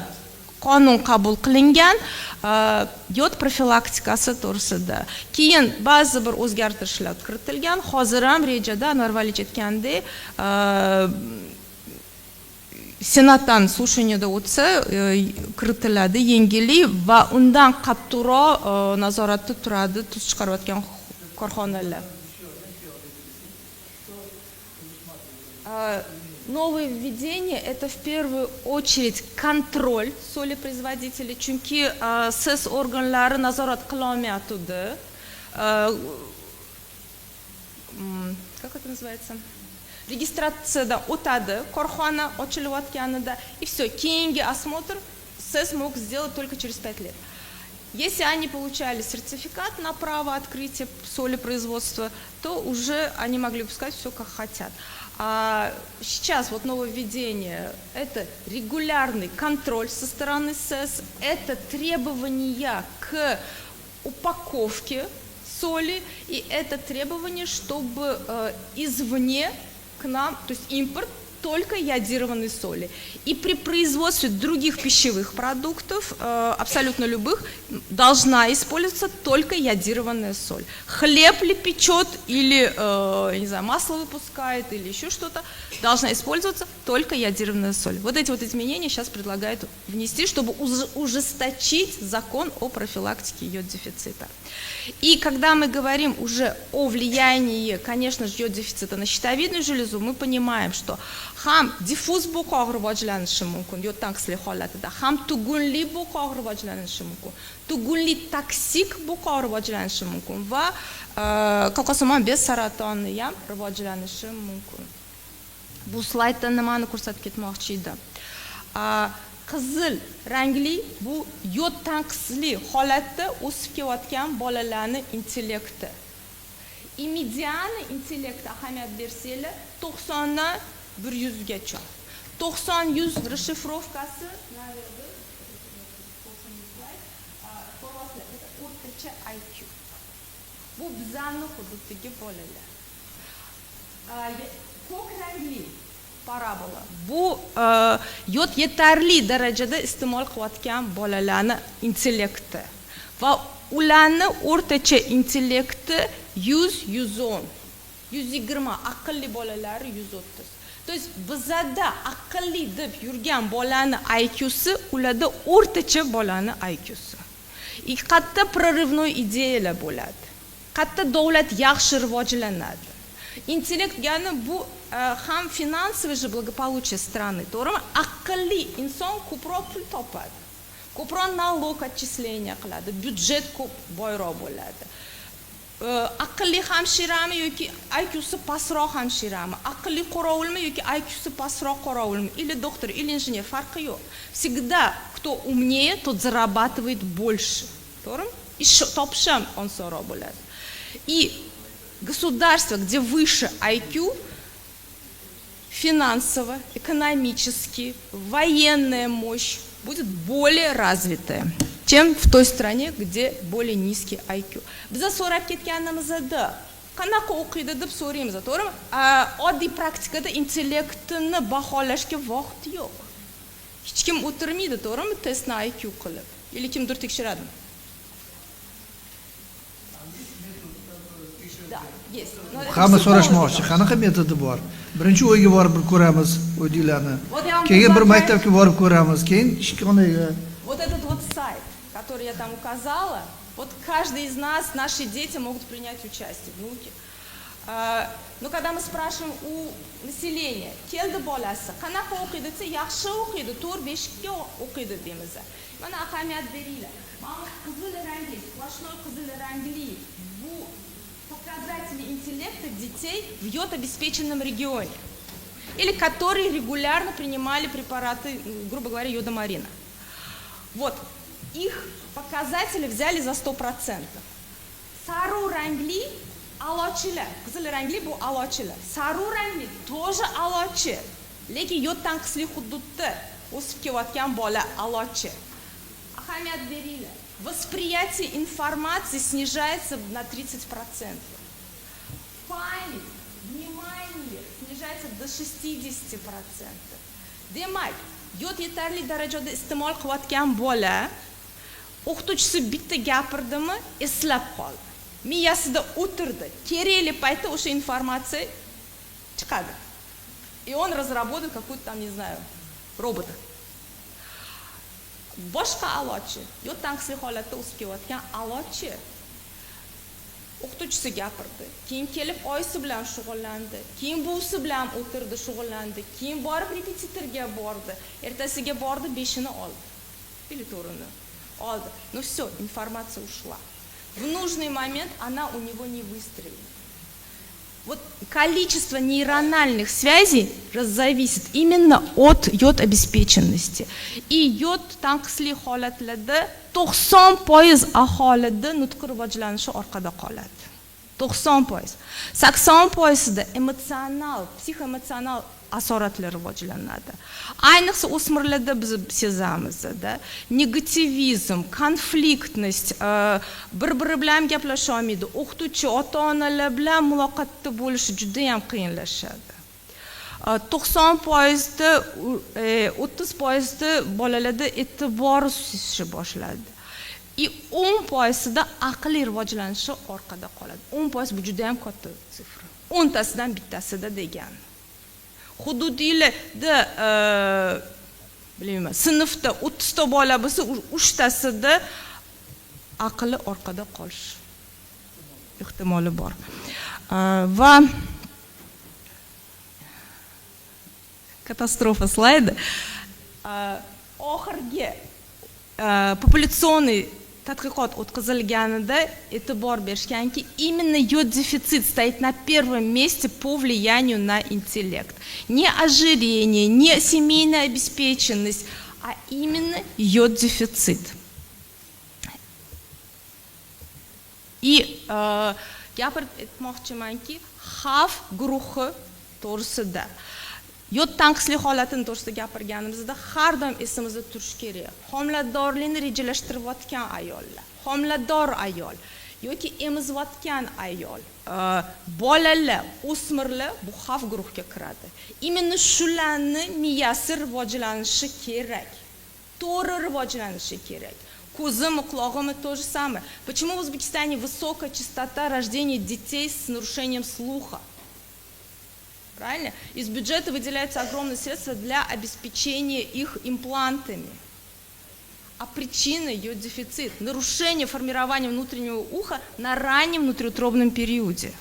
qonun qabul qilingan yod profilaktikasi to'g'risida. Keyin ba'zi bir o'zgartirishlar kiritilgan. Hozir ham rejada Anvar Valiy aytgandek, Senatdan слушаниеda o'tsa kiritiladi yengillik va undan qattiqroq nazoratda turadi tuz chiqarayotgan korxonalar. Новое введение – это в первую очередь контроль соли производителей, chunki siz organlari nazorat qila olmayotdi. Как это называется? Registratsiyadan o'tadi, korxona ochilayotganida, и все, keyingi осмотр siz mог сделать только через 5 лет. Если они получали сертификат на право открытия соли производства, то уже они могли пускать все как хотят. А сейчас вот нововведение – это регулярный контроль со стороны СЭС, это требования к упаковке соли, и это требование, чтобы извне к нам, то есть импорт, только йодированной соли. И при производстве других пищевых продуктов, абсолютно любых, должна использоваться только йодированная соль. Хлеб ли печет, или не знаю, масло выпускает, или еще что-то, должна использоваться только йодированная соль. Вот эти вот изменения сейчас предлагают внести, чтобы ужесточить закон о профилактике йод-дефицита. И когда мы говорим уже о влиянии, конечно же, йод-дефицита на щитовидную железу, мы понимаем, что ham diffuz buqoq rivojlanishi mumkin yod tanqislik holatida, ham tugunli buqoq rivojlanishi mumkin, tugunli toksik buqoq rivojlanishi mumkin va qalqonsimon bez saratoni ham rivojlanishi mumkin. Bu slaydda nimani ko'rsatib ketmoqchi edim? qizil rangli bu yod tanqisli holatda o'sib kelayotgan bolalarning intellekti. Median intellekt ahamiyat bersanglar 90 dan 100 gacha. 90-100 расшифровкасы, наверное, o'rtacha IQ. Bu bizning hududdagi bolalar. Ko'k rangli parabola. Bu yod yetarli darajada iste'mol qilayotgan bolalarning intellekti va ularning o'rtacha intellekti 100-110, 120, aqlli bolalar 130. То есть bizada aqlli deb yurgan bolaning IQsi ularda o'rtacha bolaning IQsi. Qayerda прорывной ideyalar bo'ladi. Qayerda davlat yaxshi rivojlanadi. Intellekt degani bu ham finansoviy благополучие страны, to'g'rimi? Aqlli inson ko'proq pul topadi. Ko'proq налог отчисления qiladi, byudjet ko'p boyroq bo'ladi. Aqlli hamshirami yoki IQsi pastroq hamshirami, aqlli qorovulmi yoki IQsi pastroq qorovulmi, или доктор, или инженер, farqi yo'q. Всегда кто умнее, тот зарабатывает больше. To'g'rimi? Ish topish ham osonroq bo'ladi. И государство, где выше IQ, финансово, экономически, военная мощь будет более развитая, чем в той стране, где более низкий IQ. Biz so'rab ketganimizda qanaqa o'qiydi deb so'raymiz, to'g'rimi? Oddiy praktikada intellektni baholashga vaqt yo'q. Hech kim o'tirmaydi, to'g'rimi? Testni IQ qilib. Yoki kimdir tekshiradimi? Hamma so'rashmoqchi, qanaqa metodi bor? Birinchi o'yga borib ko'ramiz o'ydilarni. Keyin bir maktabga borib ko'ramiz, keyin ishxonaga. Вот этот вот сайт, который я там указала, вот каждый из нас, наши дети могут принять участие, внуки. Но когда мы спрашиваем у населения, keldi bolasi, qanaqa o'qiydi desa, yaxshi o'qiydi, 4-5 ga o'qiydi deymiz. Mana ahamiyat beringlar. Mana qizil rangli, splashnoy qizil rangli bu показатели интеллекта детей в йод-обеспеченном регионе, или которые регулярно принимали препараты, грубо говоря, йодомарина. Вот, их показатели взяли за 100%. Sarı rangli alochilar, qizil rangli bu alochilar. Sarı rangli тоже alochi, lekin yod tanqisli hududda o'sib kelayotgan bola alochi. Ahamiyat beringlar. Восприятие информации снижается на 30%. Память, внимание снижается до 60%. Demak, yod yetarli darajada iste'mol qilayotgan bola o'qituvchisi bitta gapirdimi, eslab qoldi. Miyasida o'tirdi. Kerakli paytda o'sha informatsiya chiqadi. И он разработает какую-то там, не знаю, робота. Boshqa alochi, yod tanqisli holatda o'sib kelayotgan alochi o'qituvchisi gapirdi, keyin kelib oyisi bilan shug'ullandi, keyin buvisi bilan o'tirdi, shug'ullandi, keyin borib repetitorga bordi, ertasiga bordi, 5-ni oldi, или 4-ni oldi. Ну все, информация ушла. В нужный момент она у него не выстрелит. Вот количество нейрональных связей зависит именно от йод-обеспеченности. И yod tanqisli holatlarda 90% aholida nutq rivojlanishi orqada qoladi. 90%. 80%da emotsional, psixoemotsional asoratlar rivojlanadi. Ayniqsa o'smirlarda biz sezamiz-da, negativizm, konfliktность, bir-biri bilan gaplasha olmaydi. O'qituvchi, ota-onalar bilan muloqotda bo'lishi juda ham qiyinlashadi. 90%da 30%da bolalarda e'tibor sushishi boshladi. И 10%da aqliy rivojlanishi orqada qoladi. 10% bu juda ham katta sifra. 10 tasidan bittasida degani. Hududiylarda bilmayman, sinfda 30 ta bola bo'lsa, 3 tasida aqli orqada qolish ehtimoli bor. Va katastrofa slaydi. Oxirgi популяционный tadqiqot o'tkazilganida e'tibor berishganki, именно йод-дефицит стоит на первом месте по влиянию на интеллект. Не ожирение, не семейная обеспеченность, а именно йод-дефицит. И gapirib aytmoqchimanki, xavf guruhi to'g'risida yod tanqislik holatini to'g'risida gapirganimizda har doim esimizda turishi kerak. Homiladorlikni rejalashtirayotgan ayollar, homilador ayol yoki emizayotgan ayol, bolalar, o'smirlar bu xavf guruhiga kiradi. Именно shularni miyasi rivojlanishi kerak. To'g'ri rivojlanishi kerak. Ko'zimi, quloqimi то же самое. Почему в Узбекистане высокая частота рождения детей с нарушением слуха? Правильно? Из бюджета выделяются огромные средства для обеспечения их имплантами. А причина ее дефицит, нарушение формирования внутреннего уха на раннем внутриутробном периоде.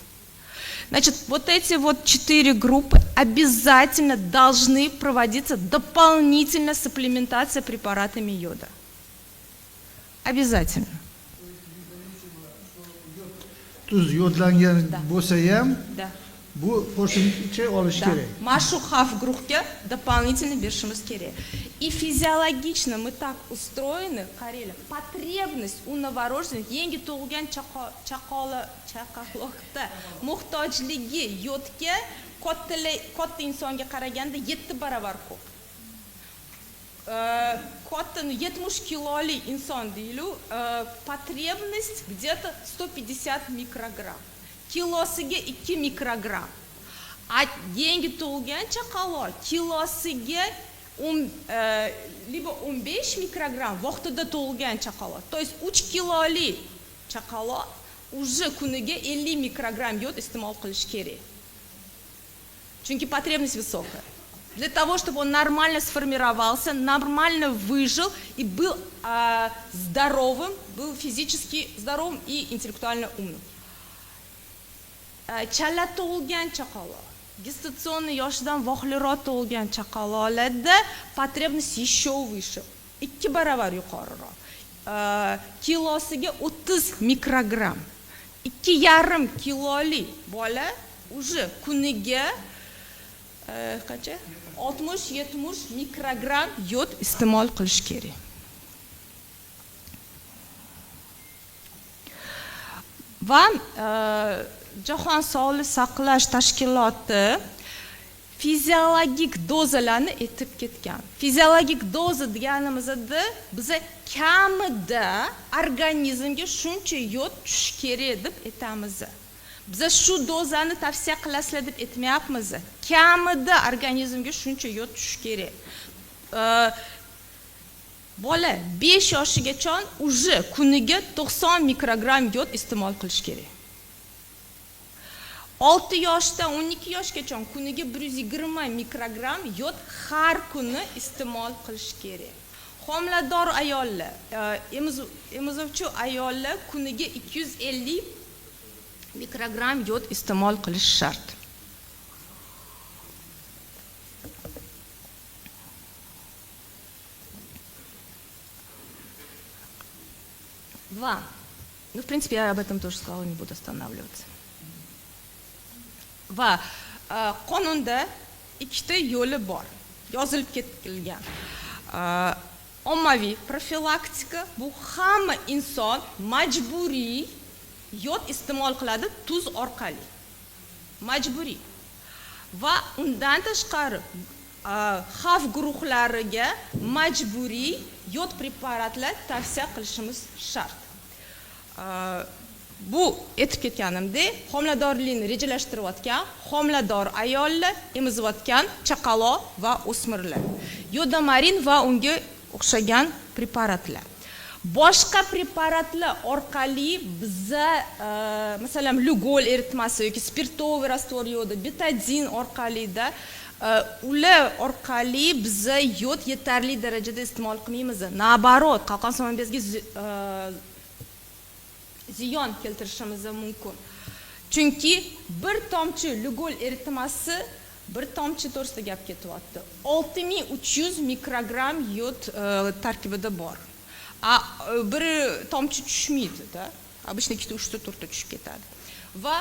Значит, вот эти вот 4 группы обязательно должны проводиться дополнительно сапплементация препаратами йода. Обязательно. Tuz yodlangan bo'lsa ham, Да. bu qo'shimcha olish kerak. Машу xavf guruhga дополнительно berishimiz kerak. И физиологично мы так устроены, Карелия, потребность у новорожденных, yangi tug'ilgan chaqaloqda muhtojligi yodga katta insonga qaraganda 7 baravar ko'p. Katta 70 kiloli inson deylik, потребность где-то 150 микрограмм. Kilosiga 2 mikrogramм. А yangi tug'ilgan chaqaloq kilosiga либо 15 mikrogramм vaqtida tug'ilgan chaqaloq. То есть 3 kiloli chaqaloq уже kuniga 50 mikrogramм yod iste'mol qilish kerak. Chunki потребность высокая. Для того, чтобы он нормально сформировался, нормально выжил и был здоровым, был физически здоровым и интеллектуально умным. Chala tug'ilgan chaqaloq, gestaционный yoshidan vohliroq tug'ilgan chaqaloqlarda потребность еще выше, 2 baravar yuqoriroq. Kilosiga 30 mikrogramм. 2,5 kiloli bola уже kuniga qancha? 60-70 mikrogramm yod iste'mol qilish kerak. Va Jahon Sog'liqni saqlash tashkiloti fiziologik dozalarni aytib ketgan. Fiziologik doza deganimizda biza kamida organizmga shuncha yod tushishi kerak deb aytamiz. Biza shu dozani tavsiya qilasizlar deb aytmayapmiz. Kamida organizmga shuncha yod tushishi kerak. Bola 5 yoshigacha уже kuniga 90 mikrogramm yod iste'mol qilish kerak. 6 yoshdan 12 yoshgacha kuniga 120 mikrogramm yod har kuni iste'mol qilish kerak. Homilador ayollar, emizuvchi ayollar kuniga 250 mikrogramm yod iste'mol qilish shart. Ну, в принципе, я об этом тоже сказала, не буду останавливаться. Va qonunda ikkita yo'li bor, yozilib ketilgan. Ommaviy profilaktika, bu hamma inson majburiy yod iste'mol qiladi tuz orqali. Majburiy. Va undan tashqari xavf guruhlariga majburiy yod preparatlar tavsiya qilishimiz shart. Bu aytib ketganimdek, homiladorlikni rejalashtirayotgan homilador ayollar, emizayotgan chaqaloq va o'smirlar. Yodamarin va unga o'xshagan preparatlar. Boshqa preparatlar orqali biza, masalan, Lugol eritmasi yoki spirtoviy rastvor yoda, betadin orqali da ular orqali biza yod yetarli darajada iste'mol qilmaymiz. Nabarot, qalqon somon bezga ziyon keltirishimiz mumkin. Chunki bir tomchi Lugol eritmasi bir tomchi to'g'risida gap ketyapti. 6300 mikrogramm yod tarkibida bor. Bir tomchi tushmaydi-da. Обычно 2-3 ta tushib ketadi. Va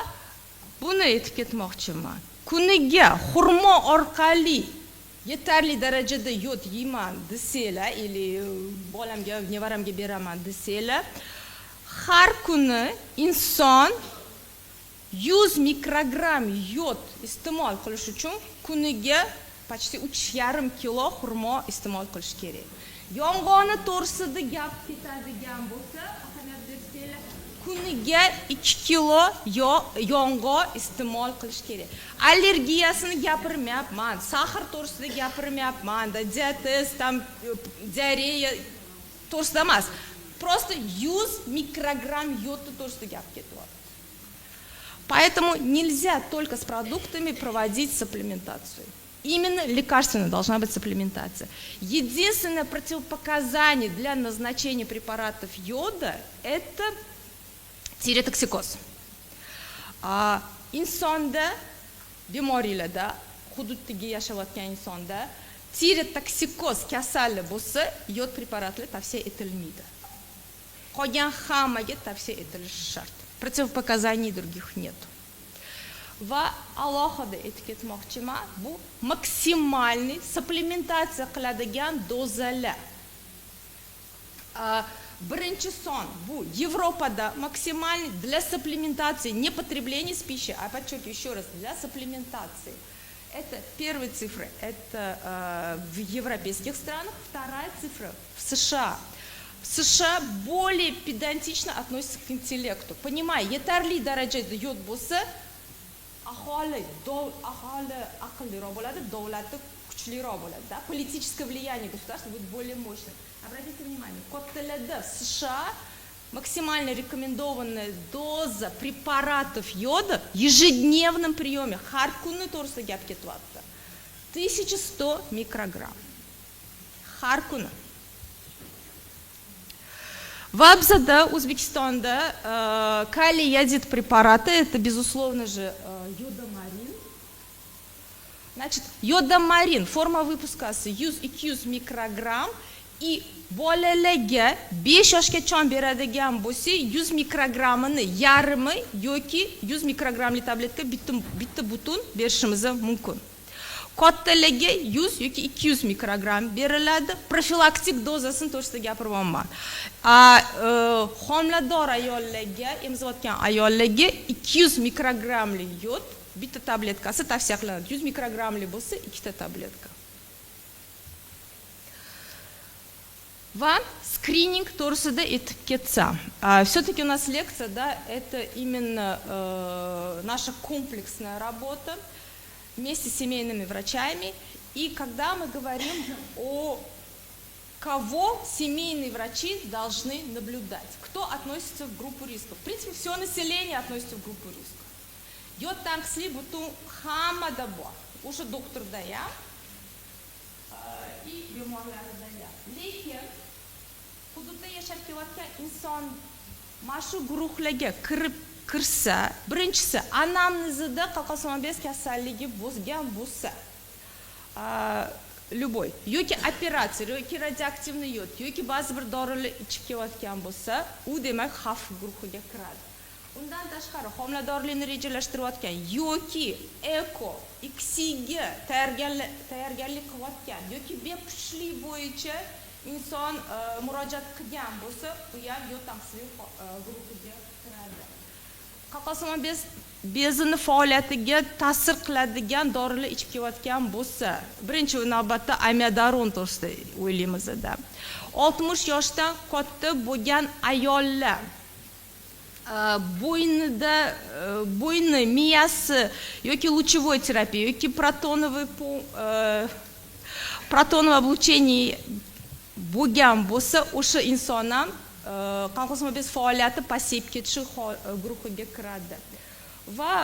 buni aytib ketmoqchiman. Kuniga xurmo orqali yetarli darajada yod yeyman desanglar или bolamga nevaramga beraman desanglar har kuni inson 100 mikrogramm yod iste'mol qilish uchun kuniga почти 3,5 kilo xurmo iste'mol qilish kerak. Yong'oni to'g'risida gap ketadigan bo'lsa, ahamiyat bersanglar, kuniga 2 kilo yong'o iste'mol qilish kerak. Allergiyasini gapirmayapman, sahar to'g'risida gapirmayapman, diabetes, tam diareya to'g'risida emas. Просто 100 микрограмм йода to'g'risida gap ketyapti. Поэтому нельзя только с продуктами проводить сапплементацию. Именно лекарственная должна быть сапплементация. Единственное противопоказание для назначения препаратов йода – это тиреотоксикоз. Insonda bemoriylarda, hududdagi yashayotgan insonda tireotoksikoz kasali bo'lsa, yod preparatlari tavsiya etilmaydi. Qolgan hammaga tavsiya etilishi shart. Противопоказаний других нет. Va alohida aytib ketmoqchiman, bu maksimalniy supplementatsiya qiladigan dozalar. Birinchi son bu Yevropada максимальный для сапплементации, не потребления с пищей, а подчеркиваю еще раз, для сапплементации. Это первая цифра, это в европейских странах, вторая цифра в США. В США более педантично относятся к интеллекту. Понимаю, yetarli darajada yod bo'lsa, aholi aqlliroq bo'ladi, davlati kuchliroq bo'ladi, да? Политическое влияние государства будет более мощным. Обратите внимание, коттеледа в США максимально рекомендованная доза препаратов йода в ежедневном приеме, har kuni to'g'risida gap ketyapti, 1100 микрограмм. Har kuni. В Абзада, Узбекистанда, калий-ядит препараты, это, безусловно же, йодомарин. Значит, йодомарин, форма выпуска 100-200 микрограмм, и bolalarga 5 yoshga chon beradigan bo'lsa 100 mikrogrammini yarmi yoki 100 mikrogrammli tabletka bitta butun berishimiz mumkin. Kattalarga 100 yoki 200 mikrogramm beriladi. Profilaktik dozasini to'g'risida gapiryapman. Homilador ayollarga, emizayotgan ayollarga 200 mikrogrammli yod bitta tabletkasi tavsiya qilinadi. 100 mikrogrammli bo'lsa, ikkita tabletka. Va скрининг to'g'risida aytib ketsam. Все-таки у нас лекция, да, это именно наша комплексная работа вместе с семейными врачами. И когда мы говорим о кого семейные врачи должны наблюдать, кто относится в группу риска. В принципе, все население относится в группу риска. Йод тангсли бутун хамада бор. Уже доктор дая и беморлар дая. Lekin hududda yashab kelayotgan inson mana shu guruhlarga kirsa, birinchisi anamnezida qalqonsimon bez kasalligi bo'lgan bo'lsa, любой, yoki operatsiya, yoki radioaktivniy yod, yoki ba'zi bir dorilar ichib kelayotgan bo'lsa, u demak xavf guruhiga kiradi. Undan tashqari homiladorlikni rejalashtirayotgan yoki eko iksiga tayyorgarlik qilayotgan yoki bepushtlik bo'yicha inson murojaat qilgan bo'lsa, u ham yod taqsir guruhiga kiradi. Qalqonsimon bezini faoliyatiga ta'sir qiladigan dorilar ichib kelayotgan bo'lsa, birinchi navbatda amidaron to'g'risida o'ylaymizda. 60 yoshdan katta bo'lgan ayollar bo'yni, miyasi yoki лучевой terapия yoki protonovoy облучение bo'lgan bo'lsa, o'sha inson ham qalqonsimon bez faoliyati pasayib ketishi guruhiga kiradi. Va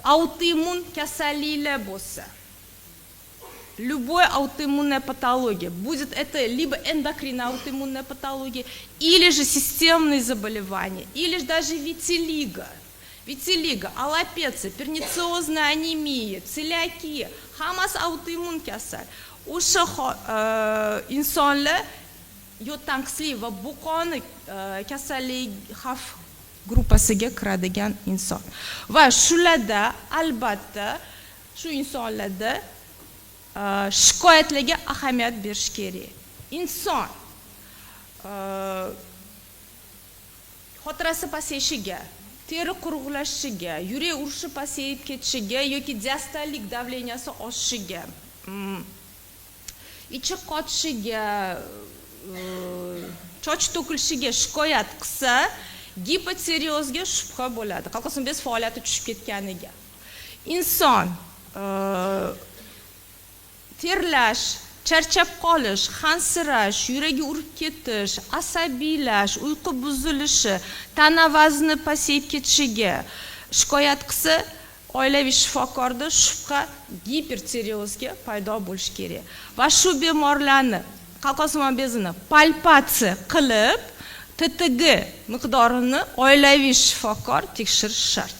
autoimmun kasalliklar bo'lsa, любой аутоиммунная патология, будет это либо эндокринная аутоиммунная патология, или же системные заболевания, или же даже витилиго, аллопеция, пернициозная анемия, целиакия, хамас аутоиммун kasal. O'sha insonlar yod tanqisli va buqoni kasallik xavf gruppasiga kiradigan inson. Va shularda albatta shu insonlarda shikoyatlarga ahamiyat berish kerak. Inson xotirasi pasayishiga, teri quruqlashishiga, yurak urishi pasayib ketishiga yoki diastolik davleniyasi oshishiga, ichi qotishiga, choch to'kilishiga shikoyat qilsa, gipotireozga shubha bo'ladi. Qalqonsimon bez faoliyati tushib ketganiga. Inson terlash, charchab qolish, hansirash, yuragi urib ketish, asabiylash, uyqu buzilishi, tana vazni pasayib ketishiga shikoyat qilsa, oilaviy shifokorda shubha gipertireozga paydo bo'lishi kerak. Va shu bemorlarni qalqonsimon bezini palpatsiya qilib, TTG miqdorini oilaviy shifokor tekshirish shart.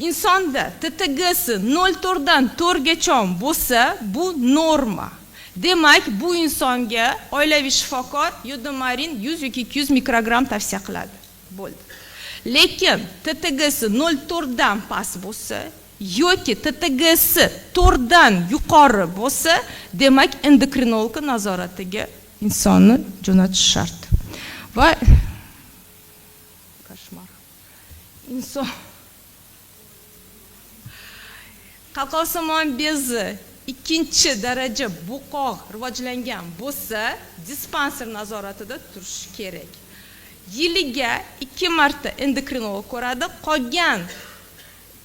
Insonda TTGsi 0,4 dan 4 gacha bo'lsa, bu norma. Demak, bu insonga oilaviy shifokor yodomarin 100 yoki 200 mikrogram tavsiya qiladi. Bo'ldi. Lekin TTGsi 0,4 dan past bo'lsa yoki TTGsi 4 dan yuqori bo'lsa, demak endokrinolog nazoratiga insonni jo'natish shart. Va koshmar. Inson qalqonsimon bezi ikkinchi daraja bo'qoq rivojlangan bo'lsa, dispanser nazoratida turishi kerak. Yiliga 2 marta endokrinolog ko'radi, qolgan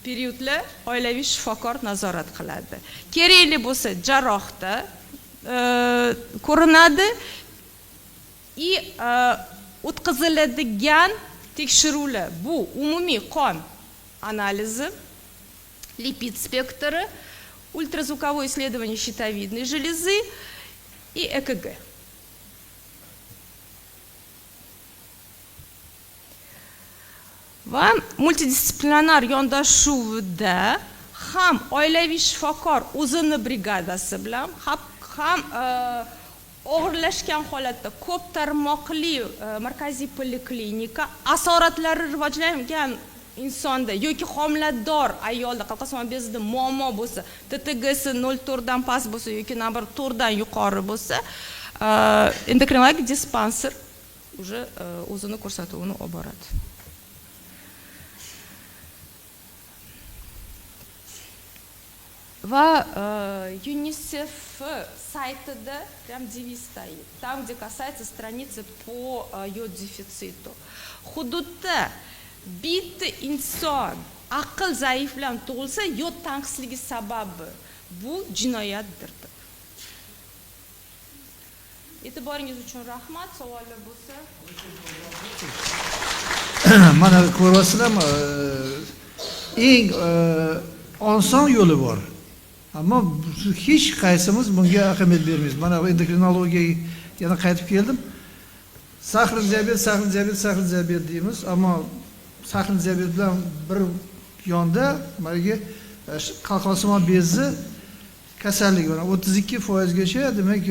periodlar oilaviy shifokor nazorat qiladi. Kerakli bo'lsa jarrohda ko'rinadi. O'tkaziladigan tekshiruvlar bu umumiy qon analizi, липид спектра, ультразвуковое исследование щитовидной железы и ЭКГ. Va multidisiplinar yondashuvda ham oilaviy shifokor o'zini brigadasi bilan ham og'irlashgan holatda ko'p tarmoqli markaziy poliklinika asoratlari rivojlangan insonda yoki homilador ayolda qalqonsimon bezida muammo bo'lsa, TTGsi 0,4 dan past bo'lsa yoki 4 dan yuqori bo'lsa, endokrinolog dispanser уже o'zini ko'rsatuvini olib boradi. Va UNICEF сайтida прям девиз стоит, там, где касается страницы по йод-дефициту. Hududda bitta inson aql zaiflanib tug'ilsa, yod tanqisligi sababi bu jinoyatdir. E'tiboringiz uchun rahmat. Savollar bo'lsa. Mana ko'ryapsizlarmi? Eng oson yo'li bor. Ammo hech qaysimiz bunga ahamiyat bermaymiz. Mana endokrinologiyaga yana qaytib keldim. Sahr diabet deymiz, ammo sahr diabet bilan bir yonda mana qalqonsimon bezi kasalligi bilan 32% gacha demak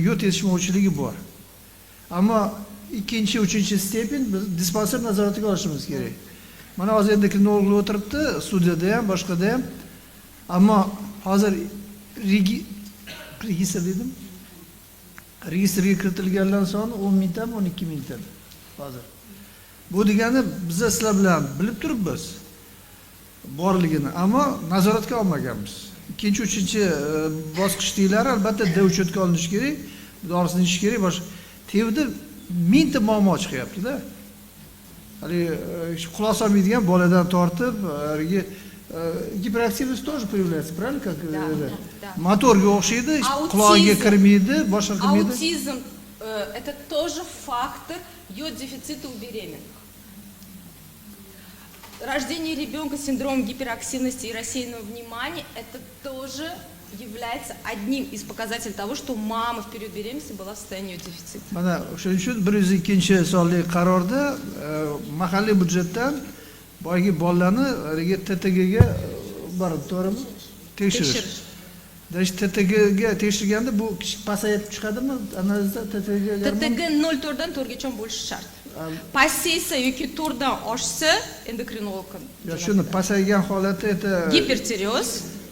yod yetishmovchiligi bor. Ammo ikkinchi, uchinchi stepen biz dispanser nazoratiga olishimiz kerak. Mana hozir endokrinologlar o'tiribdi, studiyada ham, boshqada ham. Ammo hozir registrga kiritilganlar soni 10 mingdan 12 mingdan hozir. Bu degani biz sizlar bilan bilib turibmiz borligini, ammo nazoratga olmaganmiz. Ikkinchi, uchinchi bosqichdagilari albatta D uchetga olinishi kerak, dorisini ichish kerak, boshqa tevda mingta muammo chiqyapti-da. Hali quloq solmaydigan boladan tortib, гиперактивность тоже появляется, правильно? Как моторga o'xshaydi, qulog'iga kirmaydi, boshqa kirmaydi. Аутизм это тоже фактор йод-дефицита у беременных. Рождение ребенка с синдромом гиперактивности и рассеянного внимания это тоже является одним из показателей того, что мама в период беременности была в состоянии дефицита. Mana o'shaning uchun 102 sonli qarorda mahalliy budjetdan boyagi bolalarni TTGga borib to'g'rimi? Tekshirish. TTGga tekshirganda bu pasayib chiqadimi? Analizda TTGga TTG 0,4 dan 4 gacha bo'lishi shart. Pasaysa yoki 4 dan oshsa endokrinolog. Ya shuni pasaygan holati это gipertireoz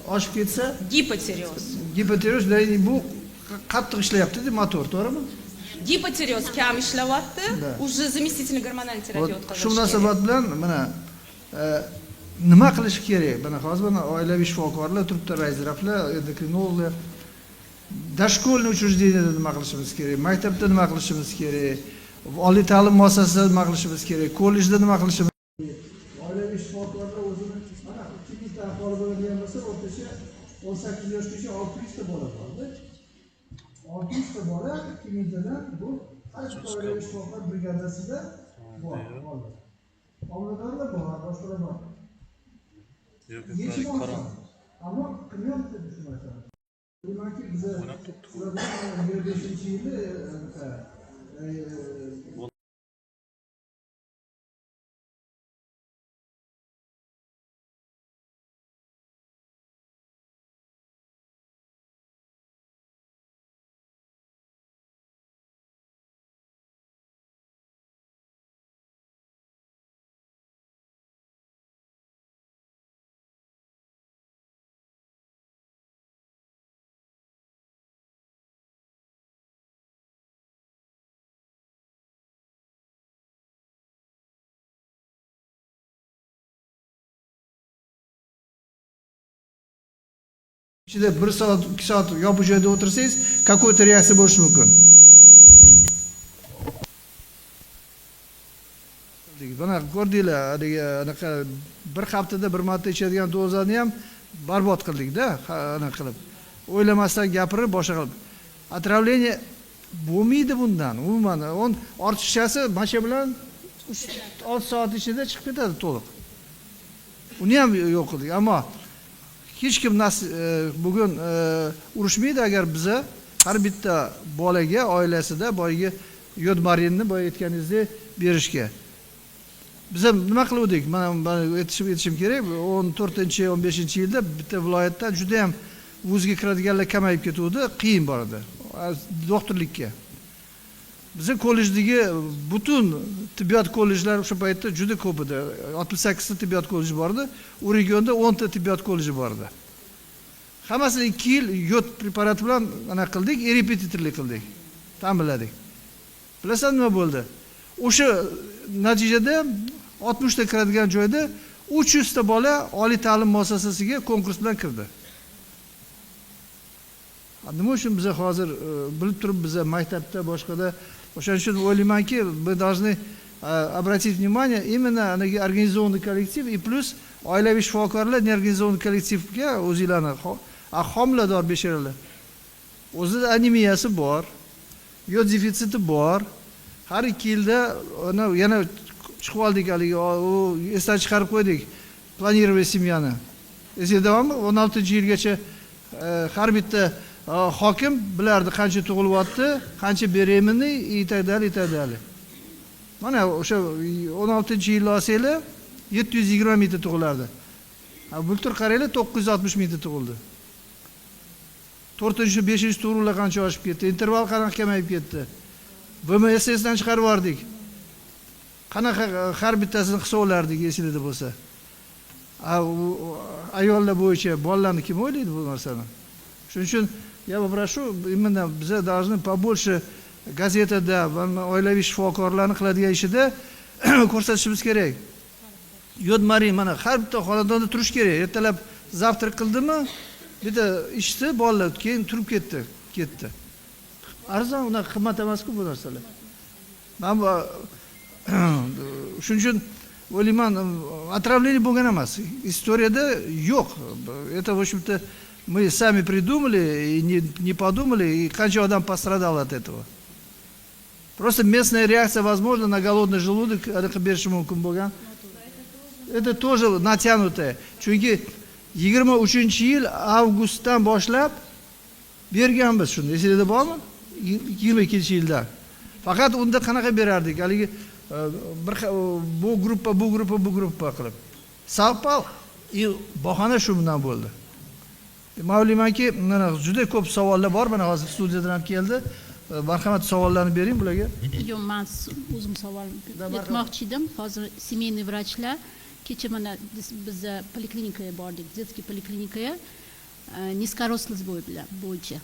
oshib ketsa, Gipotireoz. gipotireoz, bu qattiq ishlayapti-da motor, to'g'rimi? Gipotireoz kam ishlayapti, уже заместительный гормональный terapия Shu munosabat bilan mana nima qilish kerak? Mana hozir mana oilaviy shifokorlar turibdi, razraflar, endokrinologlar. Dashkolni учреждениеda nima qilishimiz kerak? Maktabda nima qilishimiz kerak? Oliy ta'lim muassasasida nima qilishimiz kerak? Kollejda nima qilishimiz kerak? Oilaviy shifokorlar o'zini mana 200 ta aholi bo'ladigan bo'lsa, o'rtacha 18 yoshgacha 600 ta bola bor-da. 600 ta bola 2000 tadan bu har bir oilaviy shifokor brigadasida bor. Oilalarda bor, boshqalar bor. Yechim oson. Ammo qilyapti shu narsani. Demakki biza 25-yili ichida 1 soat, 2 soat yopiq joyda o'tirsangiz, какой-то reaksiya bo'lishi mumkin. Bana ko'rdinglar, anaqa bir haftada bir marta ichadigan dozani ham barbod qildik-da, anaqa qilib. O'ylamasdan gapirib, boshqa qilib. Отравление bo'lmaydi bundan. Umuman, ortiqchasi macha bilan 6 soat ichida chiqib ketadi to'liq. Uni ham yo'q qildik, ammo hech kim bugun urushmaydi agar biza har bitta bolaga, oilasida boyga yod marinni boya aytganingizdek berishga. Biz nima qildik? Mana aytishim kerak. 14-15-yilda bitta viloyatdan juda ham vuzga kiradiganlar kamayib ketuvdi, qiyin bor edi. Doktorlikka. Bizning kollejdagi butun tibbiyot kollejlari o'sha paytda juda ko'p edi. 68 ta tibbiyot kolleji bor edi. U regionda 10 ta tibbiyot kolleji bor edi. Hammasini 2 yil yod preparati bilan ana qildik, repetitorlik qildik. Ta'minladik. Bilasan nima bo'ldi? O'sha natijada 60 ta kiradigan joyda 300 ta bola oliy ta'lim muassasasiga konkurs bilan kirdi. Nima uchun biz hozir bilib turib biz maktabda boshqada o'shaning uchun o'ylaymanki, мы должны обратить внимание именно на организованный коллектив и плюс oilaviy shifokorlar neorganizovanный kollektivga o'zinglarni homilador besharalar. O'zida anemiyasi bor, yod defitsiti bor. Har 2 yilda yana chiqib oldik haligi, esdan chiqarib qo'ydik. Planирование семьяni. Esingdami? 16-yilgacha har bitta hokim bilardi qancha tug'ilyapti, qancha beremini, itadali. Mana o'sha 16-yil olsanglar 720 mingta tug'ilardi. Bultur qaranglar 960 mingta tug'ildi. 4-chi, 5-chi tug'rular qancha oshib ketdi, interval qanaqa kamayib ketdi. VMSdan chiqarib yubordik. Qanaqa har bittasini hisoblardik esingizda bo'lsa. Ayollar bo'yicha bolalarni kim o'ylaydi bu narsani? Shuning uchun я попрошу именно biz должны побольше gazetada va oilaviy shifokorlarning qiladigan ishida ko'rsatishimiz kerak. Yod marin mana har bitta xonadonda turish kerak. Ertalab zavtrak qildimi, bitta ichdi, bolalar keyin turib ketdi. Arzon, unaqa qimmat emas-ku bu narsalar. Men shuning uchun o'ylayman, отравление bo'lgan emas. Istoriyada yo'q. Это, в общем-то, мы сами придумали и не подумали, и qancha odam пострадал от этого. Просто местная реакция, возможно, на голодный желудок berishi mumkin bo'lgan. Это тоже натянутое. Chunki 23-yil avgustdan boshlab berganmiz shuni. Esingizda bormi? 22-yilda. Faqat unda qanaqa berardik? Haligi bu gruppa qilib. Savpal и bahona shu bilan bo'ldi. Ma'lumki, mana juda ko'p savollar bor. Mana hozir studiyadan ham keldi. Marhamat, savollarni bering bularga. Yo'q, men o'zim savol aytmoqchi edim. Hozir семейный vrachlar kecha mana biz poliklinikaga bordik, детский poliklinikaga. nizkoroslist bo'yicha.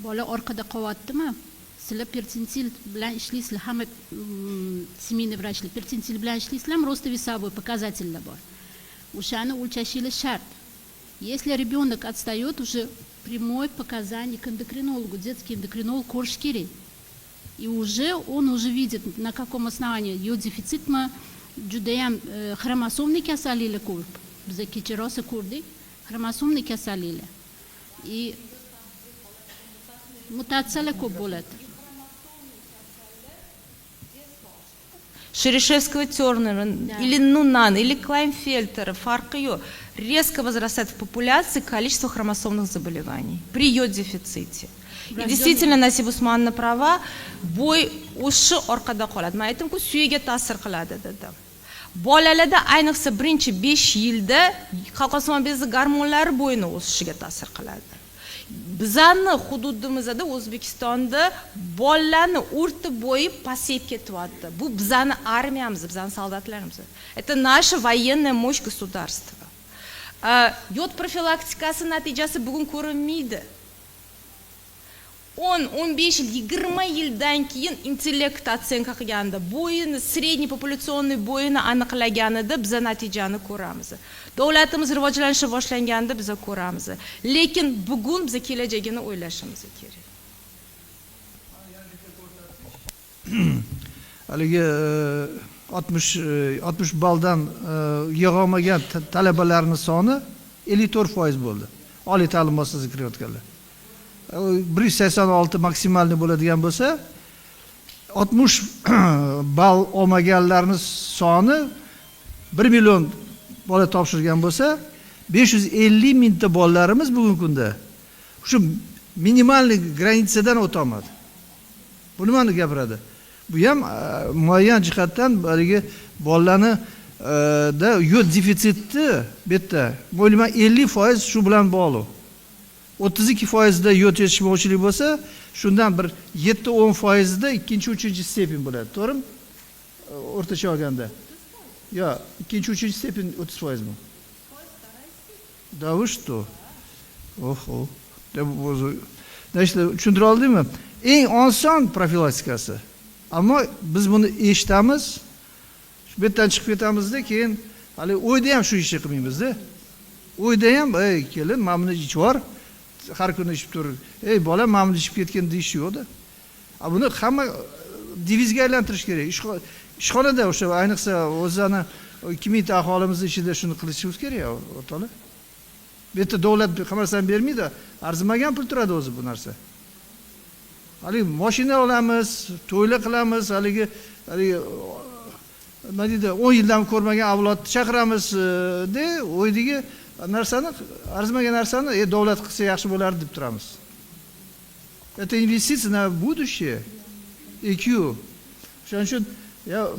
Bola orqada qolyaptimi? Sizlar persentil bilan ishlaysizlar, hamma семейный vrachlar persentil bilan ishlaysizlar, рост весовой показательlar bor. O'shani o'lchashingiz shart. Если ребенок отстает, уже прямое показание к эндокринологу, детский эндокринолог ko'rish kerak. И уже он уже видит, на каком основании yod defitsitmi, judayam xromosomli kasalliklar ko'p. Biz kecha rosa ko'rdik, xromosomli kasalliklar. И mutatsiyalar ko'p bo'ladi. Шерешевского Тернера, или Нунан, или Клайнфельтера, фарка ее, резко возрастает в популяции количество хромосомных заболеваний при йод-дефиците. И действительно, Насиба Усмановна права, bo'y o'shi orqada qoladi. Men aytdim-ku, suyaga ta'sir qiladi dedim. Bolalarda ayniqsa birinchi 5 yilda qalqonsimon bezi gormonlari bo'yni o'sishiga ta'sir qiladi. Bizani hududimizda O'zbekistonda bolalarni o'rta bo'yi pasayib ketyapti. Bu bizani armiyamiz, bizani soldatlarimiz. Это наша военная мощь государства. Yod profilaktikasi natijasi bugun ko'rinmaydi. 10-15 yil, 20 yildan keyin intellekt otsenka qilganda, bo'yini, sredniy populyatsionni bo'yini aniqlaganida biz natijani ko'ramiz. Davlatimiz rivojlanishga boshlanganda biz ko'ramiz. Lekin bugun biz kelajagini o'ylashimiz kerak. Haligi 60 balldan yig'olmagan talabalarning soni 54% bo'ldi. Oliy ta'lim muassasasiga kirayotganlar. 186 maksimalni bo'ladigan bo'lsa, 60 ball olmaganlarning soni 1 million bola topshirgan bo'lsa, 550 mingta bolalarimiz bugungi kunda shu minimalniy granitsadan o'tolmadi. Bu nimani gapiradi? Bu ham muayyan jihatdan haligi bolalarni da yod defitsiti bitta. Bo'liman 50% shu bilan bog'liq. 32% da yod yetishmovchilik bo'lsa, shundan bir 7-10% da 2-3 stepen bo'ladi. To'g'rimi? O'rtacha olganda. Yo, 2-3 stepen 30% mi? Da вы что? Oho. Tushundira oldingmi? Eng oson profilaktikasi. Ammo biz buni eshitamiz, shu betdan chiqib ketamizda, keyin hali o'yda ham shu ishni qilmaymiz-da. O'yda ham, ey, kelin, mana buni ichib yubor. Har kuni ichib tur. Ey, bola, mana buni ichib ketgan deyish yo'q-da. Buni hamma devizga aylantirish kerak. Ishxonada o'sha ayniqsa o'zini 2000 ta aholimiz ichida shuni qilishimiz kerak, o'rtoqlar. Bu yerda davlat qamarsan bermaydi, arzimagan pul turadi o'zi bu narsa. Haligi mashina olamiz, to'ylar qilamiz, haligi nima deydi, 10 yildan ko'rmagan avlodni chaqiramiz de, o'ydagi narsani, arzimagan narsani davlat qilsa yaxshi bo'lardi deb turamiz. Это инвестиция на будущее. EQ. Shuning uchun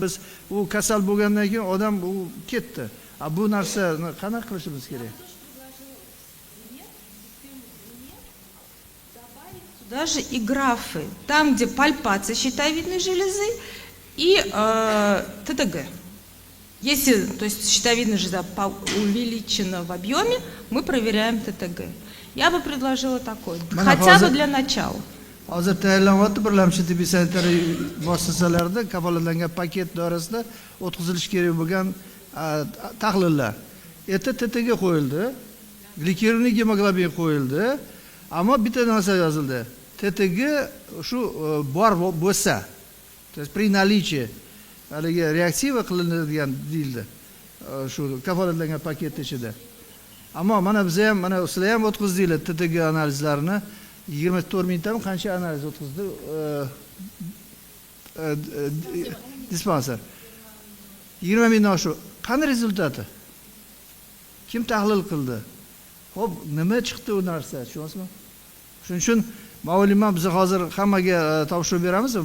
biz u kasal bo'lgandan keyin odam u ketdi. Bu narsani qanaqa qilishimiz kerak? Даже и графы, там, где пальпация щитовидной железы и ТТГ. Если, то есть, щитовидная железа увеличена в объеме, мы проверяем ТТГ. Я бы предложила такой, хотя бы для начала. Hozir tayyorlanyapti birlamchi tibbiy sanitariya muassasalarida kafolatlangan paket doirasida o'tkazilishi kerak bo'lgan tahlillar. Erta TTga qo'yildi, glikeronik gemoglobin qo'yildi, ammo bitta narsa yozildi. TTga shu bor bo'lsa, to есть при наличии haligi reaksiya qilinadigan deyildi. Shu kafolatlangan paket ichida. Ammo mana biz ham, mana sizlar ham o'tkazinglar TTG analizlarini. 24 mingtami qancha analiz o'tkazdi dispanser. 20 mingdan shu. Qani rezultati? Kim tahlil qildi? Xo'p, nima chiqdi u narsa, tushunasizmi? Shuning uchun ma'lumot biz hozir hammaga topshirib beramiz.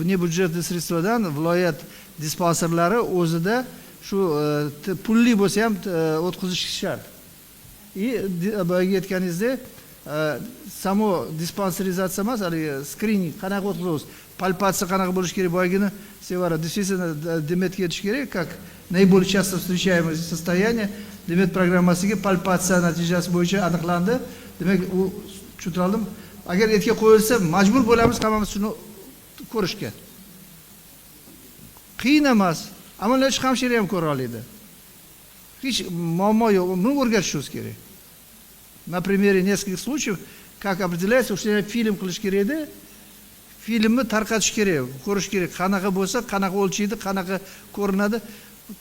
Vne byudjetniy sredstvadan viloyat dispanserlari o'zida shu pulli bo'lsa ham o'tkazish shart. Boyaga aytganingizdek, samo dispanserizatsiya emas, haligi skrining qanaqa o'tkazamiz? пальпация qanaqa bo'lishi kerak boyagini Sevara действительно Demetga aytish kerak, как наиболее часто встречаемое состояние Demet programmasiga palpatsiya natijasi bo'yicha aniqlandi. Demak, u tushuntirdim. Agar etga qo'yilsa, majbur bo'lamiz hammamiz shuni ko'rishga. Qiyin emas. Ammo hech hamshira ham ko'ra oladi. Hech muammo yo'q, buni o'rgatishimiz kerak. На примере нескольких случаев, как определяется, что film qilish kerak edi. Filmni tarqatish kerak, ko'rish kerak. Qanaqa bo'lsa, qanaqa o'lchaydi, qanaqa ko'rinadi.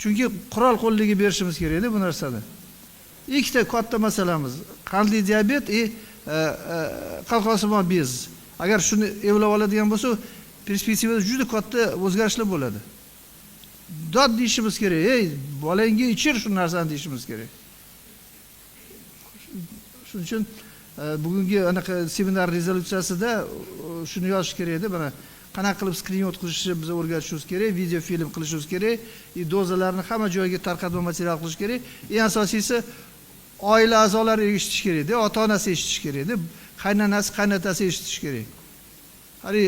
Chunki qurol qo'lligiga berishimiz kerak edi bu narsani. Ikkita katta masalamiz, qandli diabet qalqonsimon bez. Agar shuni evlab oladigan bo'lsa, perspektivada juda katta o'zgarishlar bo'ladi. Dod deyishimiz kerak. Ey, bolangga ichir shu narsani deyishimiz kerak. Shuning uchun bugungi anaqa seminar rezolyutsiyasida shuni yozish kerak edi. Mana qanaqa qilib skrining o'tkazishni biz o'rgatishimiz kerak, video film qilishimiz kerak, dozalarni hamma joyga tarqatma material qilish kerak. Eng asosiysi oila a'zolari eshitish kerak edi, ota-onasi eshitish kerak edi, qaynonasi, qaynotasi eshitish kerak. Hali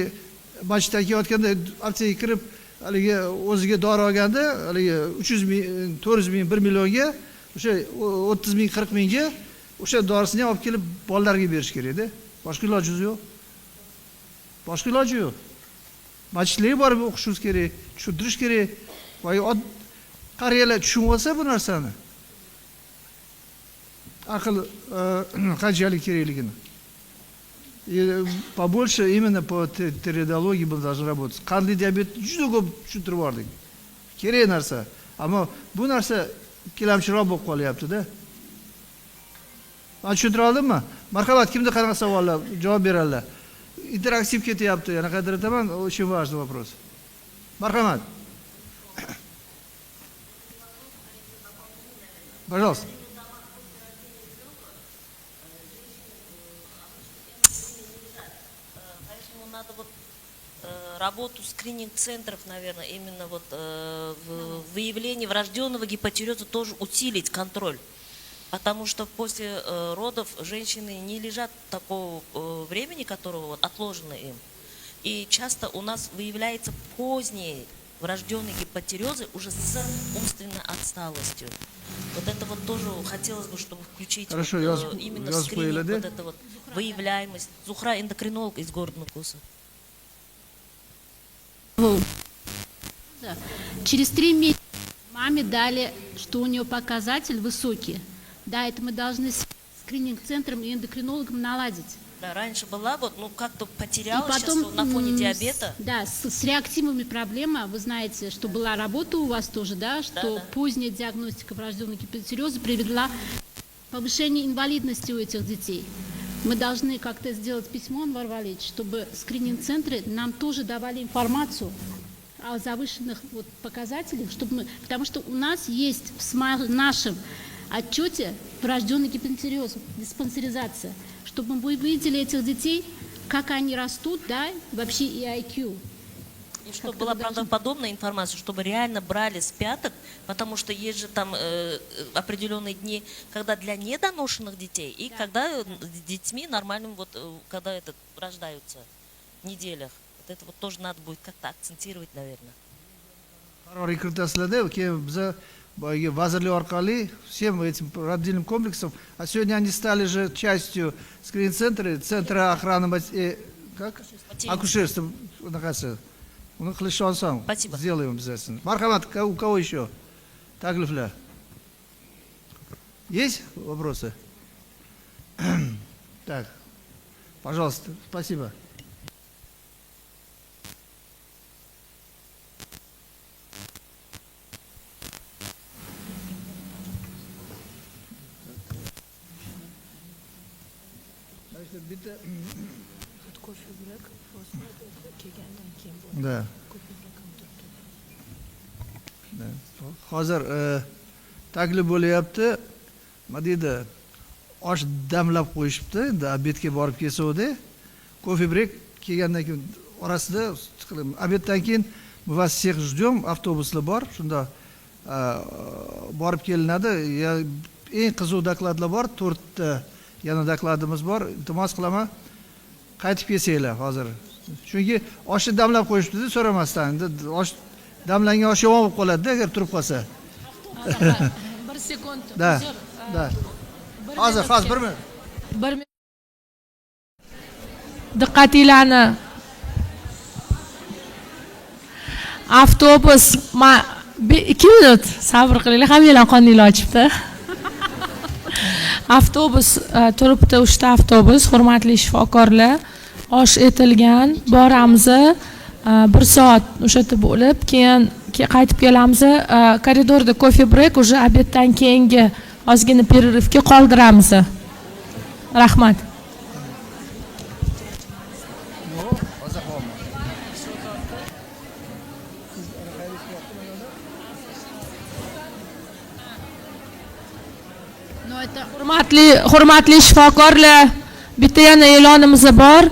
masjidga kelayotganda opsiyaga kirib, haligi o'ziga dori olganda, haligi 300 ming, 400 ming, 1 millionga, o'sha 30 ming, 40 mingga o'sha dorisini olib kelib bolalarga berish kerak edi. Boshqa iloji yo'q. Boshqa iloji yo'q. Masjidlarga borib o'qishimiz kerak, tushuntirish kerak. Voy, qariyalar tushunib olsa bu narsani. Aql qanchalik kerakligini. Побольше именно по териадологии мы должны работать. Qandli diabet juda ko'p tushuntirib bordik. Kerak narsa. Ammo bu narsa ikkilamchiroq bo'lib qolyapti-da. Men tushuntira oldimmi? Marhamat, kimda qanaqa savollar, javob beradilar. Interaktiv ketyapti. Yana qaytarib aytaman, очень важный вопрос. Marhamat. Пожалуйста. Надо вот работу скрининг-центров, наверное, именно вот в выявлении врожденного гипотиреоза тоже усилить контроль. Потому что после родов женщины не лежат такого времени, которого вот отложено им. И часто у нас выявляется поздние врожденные гипотиреозы уже с умственной отсталостью. Вот это вот тоже хотелось бы, чтобы включить. Хорошо, вот, именно скрининг, вот это вот выявляемость. Зухра эндокринолог из города Нукуса. Через 3 месяца маме дали, что у нее показатель высокий. Да, это мы должны с скрининг-центром и эндокринологом наладить. Да, раньше была вот, ну как-то потеряла, потом, сейчас на фоне диабета. Да, с реактивами проблема. Вы знаете, что была работа у вас тоже, да, что да. Поздняя диагностика врожденного гипотиреоза привела к повышению инвалидности у этих детей. Мы должны как-то сделать письмо, Анвар Валерьевич, чтобы скрининг-центры нам тоже давали информацию о завышенных вот показателях, чтобы мы, потому что у нас есть в нашем отчете врожденный гипотиреоз, диспансеризация, чтобы мы видели этих детей, как они растут, да, вообще и IQ. И чтобы была правдоподобная информация, чтобы реально брали с пяток, потому что есть же там определенные дни, когда для недоношенных детей и да. Когда с детьми нормальным, вот, когда это рождаются в неделях. Вот это вот тоже надо будет как-то акцентировать, наверное. Вазерли оркали всем этим родильным комплексом, а сегодня они стали же частью центра охраны как? Акушерства. Спасибо. Сделаем обязательно. Мархамат, у кого еще? Таглифля. Есть вопросы? Так, пожалуйста, спасибо. Да. Hozir taklif bo'lyapti. Nima deydi? Osh damlab qo'yishibdi. Endi obedga borib kelsa-da, кофе брейк kelgandan keyin orasida obeddan keyin мы вас всех ждем, avtobuslar bor. Shunda borib kelinadi. Eng qiziq dokladlar bor, 4 ta yana dokladimiz bor. Iltimos qilaman, qaytib kelsanglar hozir. Chunki oshni damlab qo'yishibdi so'ramasdan. Endi osh damlangan osh yomon bo'lib qoladi-da agar turib qolsa. 1 sekund. Da. Da. Hozir 1 minut. Diqqatinglarni. Avtobus 2 minut sabr qilinglar, hammanglar qoninglar ochibdi. Avtobus turibdi, 3 ta avtobus, hurmatli shifokorlar. Osh etilgan, boramiz. 1 soat o'sha yerda bo'lib, keyin qaytib kelamiz. Koridorda kofe break, уже obeddan keyingi ozgina перерывga qoldiramiz. Rahmat. Hurmatli shifokorlar, bitta yana e'lonimiz bor.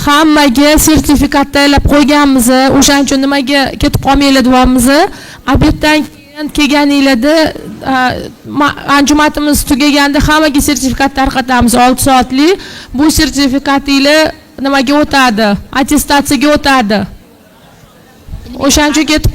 Hammaga sertifikat tayyorlab qo'yganmiz. O'shaning uchun nimaga ketib qolmanglar deyapmiz. Obeddan keyin kelganinglarda anjumatimiz tugaganda hammaga sertifikat tarqatamiz 6 soatlik. Bu sertifikatinglar nimaga o'tadi? Attestatsiyaga o'tadi. O'shaning uchun ketib